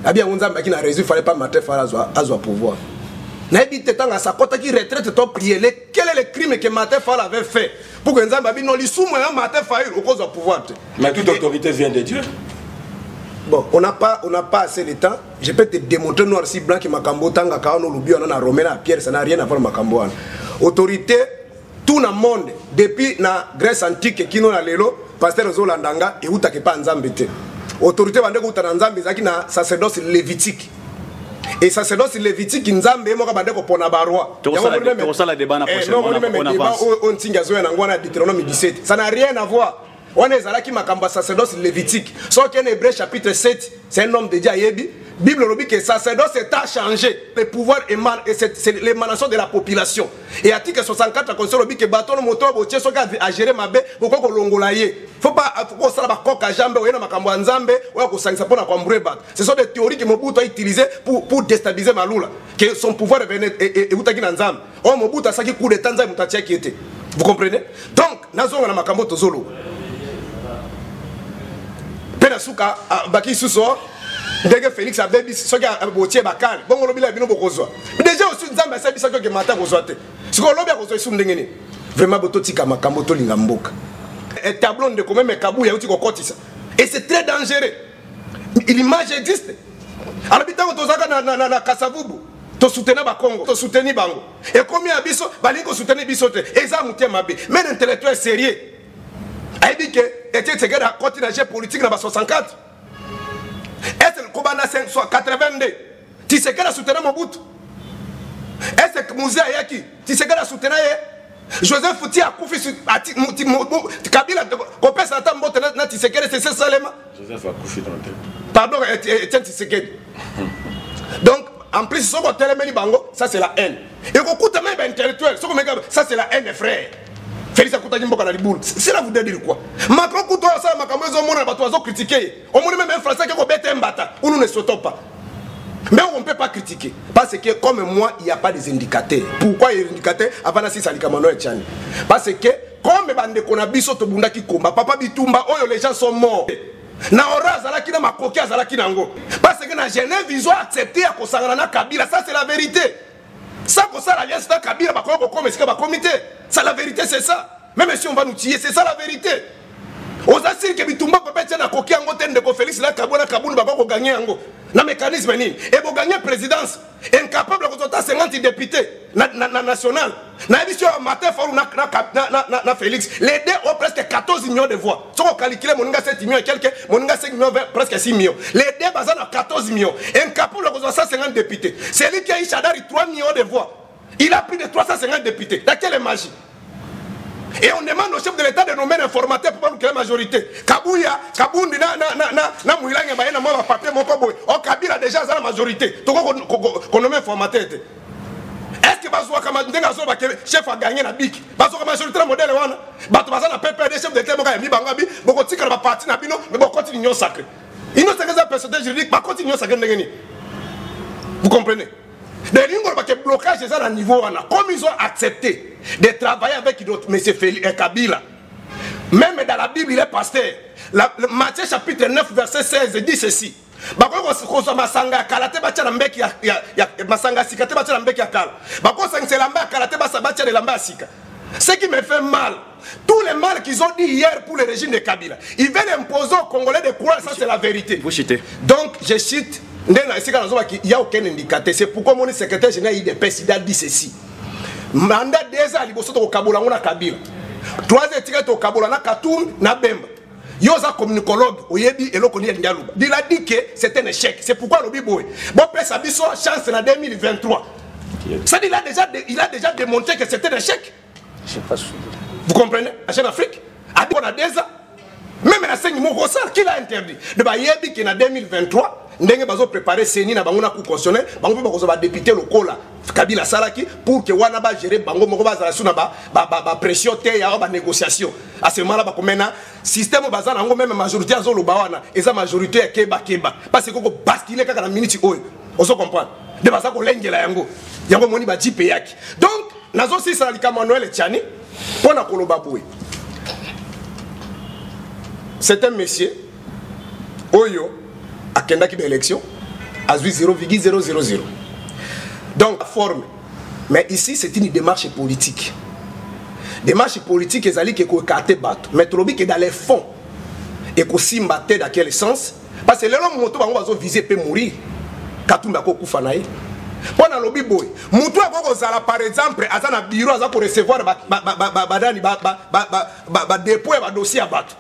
Abia Nzambe qui n'a résolu, il fallait pas mater faire à pouvoir. N'habite tant à sa côte qui retraite ton prier. Quel est le crime que Maté Fall avait fait pour que Nzambe non li soumou un Maté Fall au cause du pouvoir. Mais toute autorité vient de Dieu. Bon, on n'a pas assez de temps. Je peux te démontrer noir si blanc que Makambo tanga kaano lubi on a Romain Pierre, ça n'a rien à voir avec Makambo. Autorité tout le monde depuis la Grèce antique qui nous a lelo pasteur Zolandanga et où t'as pas Nzambe te. Autorité bande ko tana Nzambe zaki na sacerdoce lévitique. Et sacerdoce lévitique Nzambe moka bande ko pona barwa. Tu ressens la débat na prochainement on avance. On tinga zo na ngwana Deutéronome 17. Ça n'a rien à voir. On est là qui m'a sacerdoce lévitique. Sauf qu'en Hébreu chapitre 7, c'est un homme de Dieu Yebi. Bible dit que sacerdoce a changé. Le pouvoir émane, et c'est l'émanation de la population. Et article 64, la Constitution dit que bâton moteur, botier, soka a géré ma baie, pourquoi qu'on l'ongolaye. Faut pas, faut ça la coque à jambe, ou na makambo nzambe, ou qu'on s'en sapona kwa mbrebat. Ce sont des théories que Mobutu a utilisées pour déstabiliser Malula. Que son pouvoir revenait et outaki nzambe. Oh Mobutu a saki coup de Tanzanie mutatia qui était. Vous comprenez? Donc, nazonga na makambo tozolo. Penasuka, baki suso. Dès que Félix a dit ce qui a botier bakal, bon on l'a bien beaucoup. Déjà aussi Nzambe a dit ça que matin bozoate. Ce qu'on l'a bien bozoé sous ndengene. Vraiment bototika makambo to linga mboka. Un tableau de comment mais kabou ya uti ko kotisa. Et c'est très dangereux. L'image existe. Alors bitango tozaka na Kasavubu. To soutenir ba Congo, to soutenir bango. Et combien abiso balingo soutenir bisote. Eza mutie mabe. Mais intellectuel sérieux. A dit que était segera à continuer politique na ba 64. Est-ce que Kobana 82 tu sais qu'elle a soutenu Mobutu? Est-ce que Moussa Yaki tu sais qu'elle a soutenu Joseph Fouti a couché Kabila Kopé Satan Mbote na tu sais qu'elle c'est Salema Joseph a couché dans le tête. Pardon, Etienne Tshisekedi. Donc en plus ce qu'on téléméli bango ça c'est la haine. Et qu'on coûte même intellectuel ça c'est la haine des frères. Félix Akouta Mboka na liboule. C'est là vous devez dire quoi? Macron Kouto ça makambo zo mona bato azo critiquer. On monte même un français qui ko bête mbata. Ou nous ne sautons pas. Mais on ne peut pas critiquer parce que comme moi il n'y a pas des indicateurs. Pourquoi il y a des indicateurs avant la Salika Manoel Tchani? Parce que comme bande kona biso to bunda ki komba papa bitumba oyo les gens sont morts. Na ora zalaki na makoki azalaki nango. Parce que na Genève ils ont accepté à kosangana na Kabila, ça c'est la vérité. Ça comme ça l'alliance de Kabila ba ko comme est-ce que ba comité. Ça la vérité c'est ça. Même si on va nous tuer, c'est ça la vérité. Aux assires que Bitumba peut être un coquille en goten de Félix là, Kabona Kaboun va gagner en go. Na mécanisme ni. Et vous gagnez présidence. Incapable de voter 50 députés national. Na édition matin fort na Félix. Les deux ont presque 14 millions de voix. Si on calcule mon gars 7 millions et quelques, mon gars 5 millions presque 6 millions. Les deux basés à 14 millions. Incapable de voter 150 députés. C'est lui qui a eu Chadari 3 millions de voix. Il a plus de 350 députés. Dans quelle magie? Et on demande au chef de l'État de nommer un informateur pour nous créer la majorité. Kabouya, Kaboundi, na Mouilanga, na moi, papier, mon coboy. Oh, Kabila déjà la majorité. Donc, on nomme un informateur. Est-ce que bazoa kama ndenga zo ba chef a gagné na biki bazo kama majorité modèle wana bato baza na PPD chef de témoin ya mi bangabi boko tika na parti na bino mais boko continue union sacrée union sacrée ça personnalité juridique ba continue union sacrée ndengeni vous comprenez des lignes que blocage est à niveau wana comme ils ont accepté de travailler avec d'autres monsieur Félix Kabila même dans la Bible il est pasteur Matthieu chapitre 9 verset 16 dit ceci bako ko masanga kalate bacha na mbeki ya masanga sikate bacha na mbeki ya kala bako sangse lamba kalate bacha de lamba sika ce qui me fait mal tous les mal qu'ils ont dit hier pour le régime de Kabila ils veulent imposer aux Congolais de croire ça c'est la vérité vous citez donc je cite il n'y a aucun indicateur c'est pourquoi mon secrétaire général IDPS il a dit ceci mandat 2 ans liboso to Kabola ngona Kabila 3 ans tika to Kabola na Katum na Bemba yoza communicologue oyebi eloko ni ndialuba il a dit que c'est un échec c'est pourquoi lobi boy bon pesa biso chance na 2023 ça dit il a déjà démontré que c'était un échec vous comprenez à Jeune Afrique a dit on a 2 ans même la seigne mo ça qui l'a interdit de ba yebi que na 2023 ndenge bazo préparer seni na bango na coup constitutionnel bango pe bakozo ba député lokola Kabila salaki pour que wana ba gérer bango moko bazala suna ba pression te ya ba négociation à ce moment là ba komena système bazala ngo même majorité azolo ba wana eza majorité ya keba parce que ko basculer kaka na minute oyo ozo comprendre de baza ko lengela yango moni ba jipe yaki donc nazo si ça lika Manuel Tchani pona koloba boy c'est un monsieur oyo akenda ki d'élection a 0,000 donc forme mais ici c'est une démarche politique ezali ke ko écarter bato mais trobi que dans les fonds et ko simbater dans quel sens parce que lelo moto bango bazo viser pe mourir katumba ko kufa na ye pona lobi boy mutu akoko zala par exemple azana bureau aza ko recevoir badani ba dépôt ba dossier bato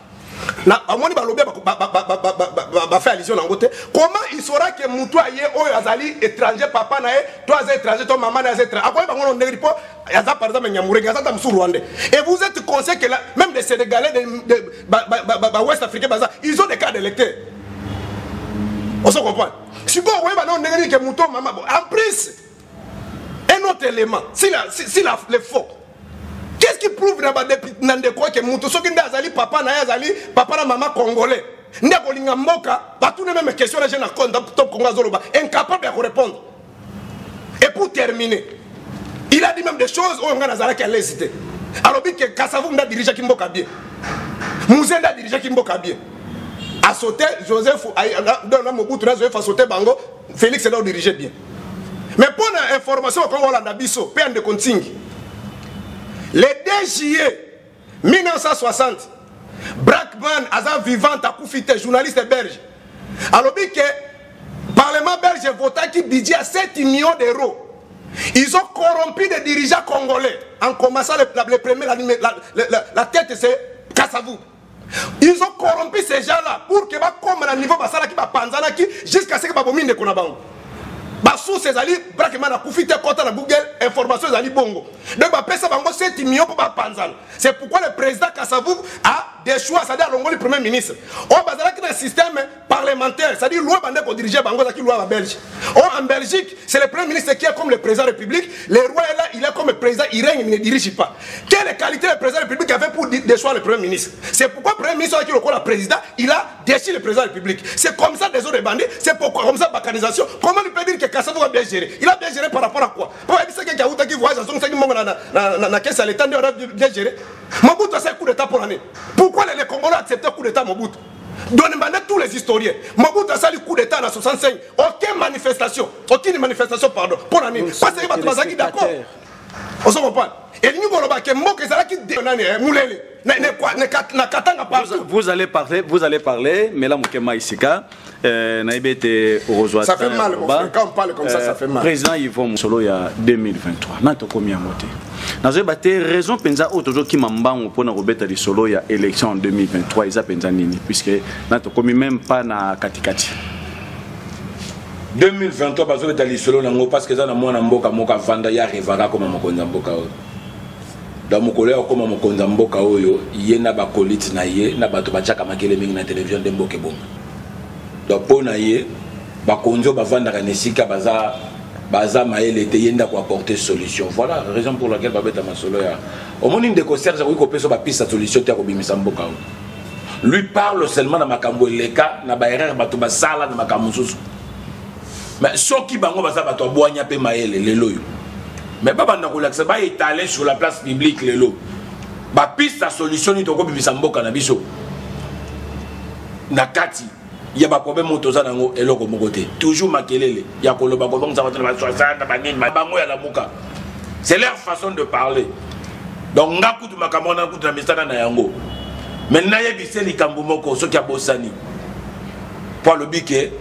na amoni ba lobé ba faire allusion nango te comment il saura que mutu aye oyo azali étranger papa na ye toi étranger toi maman na étranger akoy bango no nderi po aza par exemple nyamurenge aza ta musu rwandais et vous êtes conscient que là, même des sénégalais de ouest africain baza ils ont des cartes d'électeurs on se comprend si go oyo ba no nderi que mutu maman en plus un autre élément si les faux. Qu'est-ce qui prouve dans quoi que mutu soki nda azali papa na azali papa na maman congolais nda kolinga mboka ba tout même question les gens na top Congo azoloba incapable de répondre et pour terminer il a dit même des choses on ngana zala ki hésité alors que Kasavu nda diriger ki mboka bien Muzenda diriger ki mboka bien a sauté Joseph dans Mobutu na Joseph a sauté bango Félix est là diriger bien mais pour l'information qu'on va la biso pe ande kontingi le 2 juillet 1960, Brackman, Azan vivant, a profité, journaliste belge. Alors que le Parlement belge votait qui budget à 7 millions d'euros. Ils ont corrompu des dirigeants congolais. En commençant la tête, c'est Kasavu. Ils ont corrompu ces gens-là pour que comme à niveau jusqu'à ce que Babomine ne connaisse pas. Bassou ces ali Brackman a profité contre la Google information ali bongo donc ba pesa bango 7 millions pour ba panzana c'est pourquoi le président Kasavu a des choix c'est-à-dire le premier ministre on bazala qui dans système parlementaire c'est-à-dire loi bande pour diriger bango qui loi en Belgique en Belgique c'est le premier ministre qui est comme le président de la République le roi est là il est comme le président il règne il ne dirige pas quelle qualité le président de la République avait pour déchoir le premier ministre c'est pourquoi le premier ministre qui le président il a déchu le président de la République c'est comme ça des autres bandits c'est pourquoi comme ça bacanisation comment il peut dire que Kasavu a bien géré il a bien géré par rapport à quoi pour dire que quelqu'un qui voyage dans son na caisse à l'état on a bien géré Mobutu a fait coup d'état pour l'année pourquoi les Congolais ont accepté coup d'état Mobutu donnez-moi tous les historiens Mobutu a fait le coup d'état en 65 aucune manifestation pardon pour l'année parce que les gens d'accord on se comprend et nous volons que Mboka ezalaki mulele vous allez parler mais là Mokema Isika ça fait mal quand on parle comme ça fait mal président Yvon Mosolo il y a 2023 nato combien moté nazo baté raison penza otojo ki mambango pona robeta li solo ya élection en 2023 isa penza nini puisque nato komi même pas na katikati 2023 bazo beta li solo nango parce que za na mwana mboka moka vanda ya revara comme mokonza mboka oyo da mokolo ya comme mokonza mboka oyo yena ba colite na ye na bato bachaka makele mingi na télévision de mboke bonga donc pona ye ba konzo ba vanda ka nesika baza baza maël était yenda pour apporter solution. Voilà la raison pour laquelle babeta masolo ya au monde de concert ça ko peso ba piste solution te ko bimisa mboka. Lui parle seulement na makambo leka na ba erreur bato ba sala na makambo susu. Mais soki bango baza bato boanya pe maël lelo. Mais baba na ko laksa ba étaler sur la place publique lelo. Ba piste solution ni to ko bimisa mboka na biso. Na kati il y a pas problème motoza nango eloko mokote toujours makelele ya koloba ko bonza batela ba 60 ba nini ba bango ya la muka c'est leur façon de parler donc ngaku tu makamona ku na misana na yango maintenant yebise likambo moko soki ya bosani pour le biké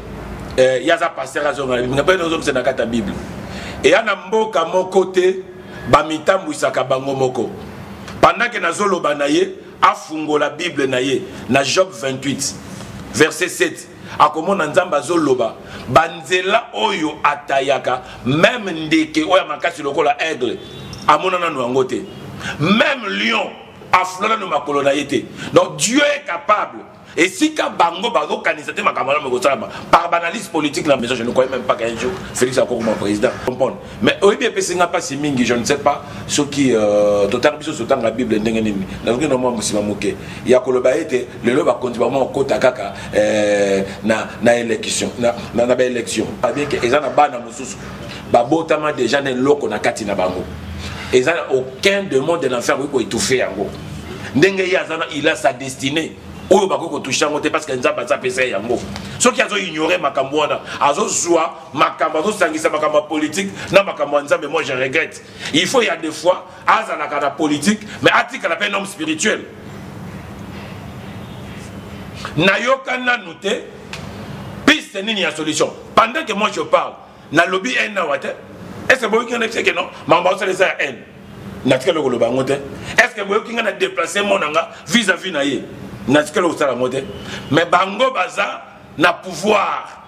yaza pasteur azonga ngape nozo c'est na kata bible et ana mboka moko te ba mitambu isaka bango moko pendant que nazolo banaye afungola bible naye na Job 28 verset 7 akomona nzamba zoloba banzela oyo atayaka même ndeke oya makasi lokola aigle amona nanu yango te même lion aflora no makolo na yete donc Dieu est capable et si ka bango bazo kanisate makamala me kosalama par analyse politique la maison je ne croyais même pas qu'un jour Félix encore comme président comprendre mais au bien pesinga pas si mingi je ne sais pas ce qui total biso sotan la bible ndenge nini na ngino mo musima moke ya koloba ete lelo ba continuer mo kota kaka na élection na ba élection pas bien que ezana bana mususu ba botama déjà ne loko na kati na bango ezana aucun démon de l'enfer ko étouffer yango ndenge ya zana il a sa destinée oyo bakoko toucher ngote parce que nzamba za pesa yango soki azo ignorer makambo wana azo joie makambo azo sangisa makambo politique na makambo nzambe moi je regrette il faut il y a des fois azana kana politique mais atika la peine homme spirituel nayoka nanute piste nini ya solution pendant que moi je parle na lobby en na wate est-ce que vous qui n'êtes que non mamba ça les en natika le koloba ngote est-ce que vous qui ngana déplacer mon nanga vis-à-vis na ye natika le sala ngote mais bango baza na pouvoir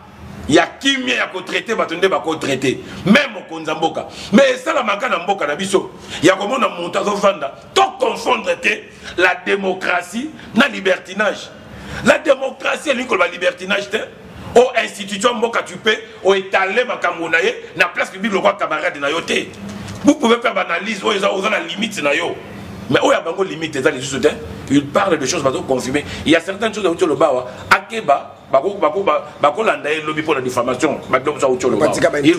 ya kimia ya ko traiter batonde ba ko traiter même au konzamboka mais ça la makana mboka na biso ya komona montazo vanda to confondre que la démocratie na libertinage la démocratie elle ko la libertinage te au institution mboka tu peux au étaler makambo na ye na place publique le roi camarade na yo te vous pouvez faire analyse aux la limite na yo mais où y a bango limite des les soutiens il parle de choses pas confirmées il y a certaines choses où le bawa akeba bako landa lobby pour la diffamation il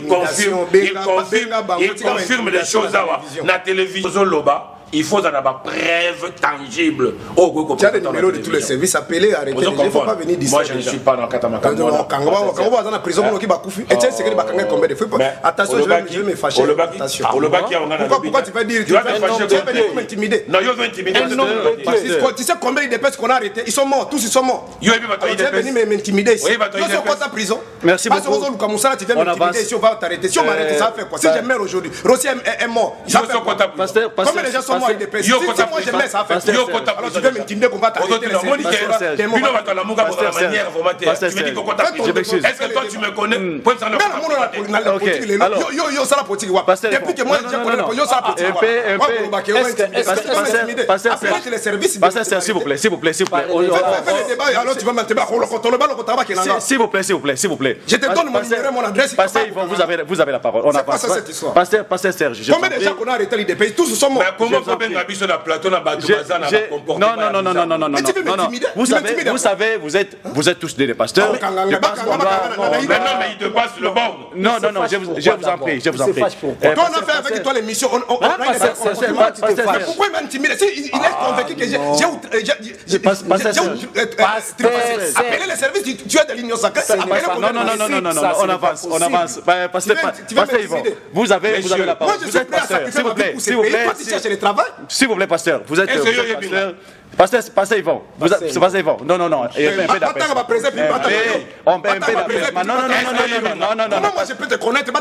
confirme des choses na télévision loba il faut en avoir preuve tangible. Oh, tu as des numéros de tous les services appelés, arrêtez. Il ne faut pas venir d'ici. Moi, je ne suis pas dans Katamaka. Quand on a prison, on a couffé. Et tu sais, c'est que les Bakangais combien de fois. Attention, je vais me fâcher. Attention. Pourquoi tu vas dire tu vas m'intimider? Non, je veux intimider. Tu sais combien de personnes qu'on a arrêtées? Ils sont morts, tous ils sont morts. Tu vas venir m'intimider ici. Ils sont en prison. Merci beaucoup. Parce que tu vas m'intimider ici, on va t'arrêter. Si on m'arrête, ça va faire quoi? Si je meurs aujourd'hui, Rossi est mort. Combien de gens sont morts? Si moi je mets ça à faire, alors tu veux m'intimider qu'on va t'arrêter. Est-ce que toi tu me connais? Depuis que moi je connais la politique, s'il vous plaît, s'il vous plaît, s'il vous plaît. Alors tu vas S'il vous plaît, s'il vous plaît, s'il vous plaît. Je te donne mon numéro, mon adresse. Pasteur Yvon, vous avez la parole. On a pas cette histoire. Pasteur Serge. Combien de gens qu'on a arrêté les pays? Tous sont morts. Vous savez, vous êtes tous des pasteurs. Mais il te passe le bord. Non, je vous en prie, je vous en prie. Quand on a fait avec toi l'émission, pourquoi il m'a intimidé? Il est convaincu que j'ai appelé les services, tu as de l'union sacrée. Non, on avance. Pasteur Yvon, vous avez la parole. Vous êtes pasteur, s'il vous plaît. S'il vous plaît, pasteur, vous êtes pasteur. Pasteur Yvon, c'est pas Yvon. Non. On non. Moi je peux te connaître. Je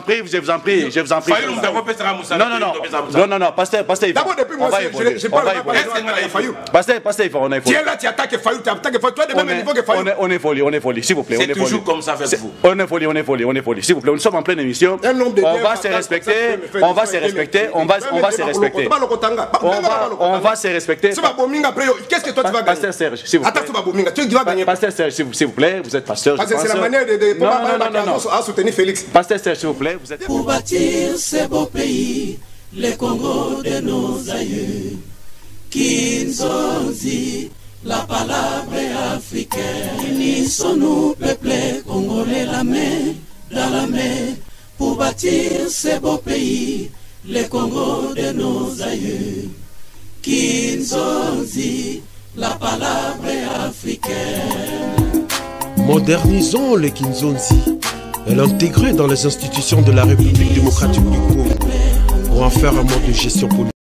vous en prie. Non, pasteur Yvon. D'abord depuis moi je parle pas Fayou. Pasteur Yvon, on est tu es là, tu attaques Fayou, tu as le même niveau que Fayou. On est folie, s'il vous plaît. C'est toujours comme ça avec vous. On est folie, s'il vous plaît. Nous sommes en pleine émission. On va se respecter. on va se respecter. Qu'est-ce que toi tu vas gagner? Pasteur Serge, s'il vous plaît. Attends, tu vas gagner. Pasteur Serge, s'il vous plaît, vous êtes pasteur. Parce que c'est la manière de soutenir Félix. Pasteur Serge, s'il vous plaît, vous êtes. Pour bâtir ce beau pays, le Congo de nos aïeux, Kinzonzi, la palabre africaine. Unissons-nous, peuple congolais, la main dans la main, pour bâtir ce beau pays, le Congo de nos aïeux. Kinzonzi, la palabre africaine. Modernisons le Kinzonzi et l'intégrer dans les institutions de la République démocratique du Congo pour en faire un mode de gestion politique.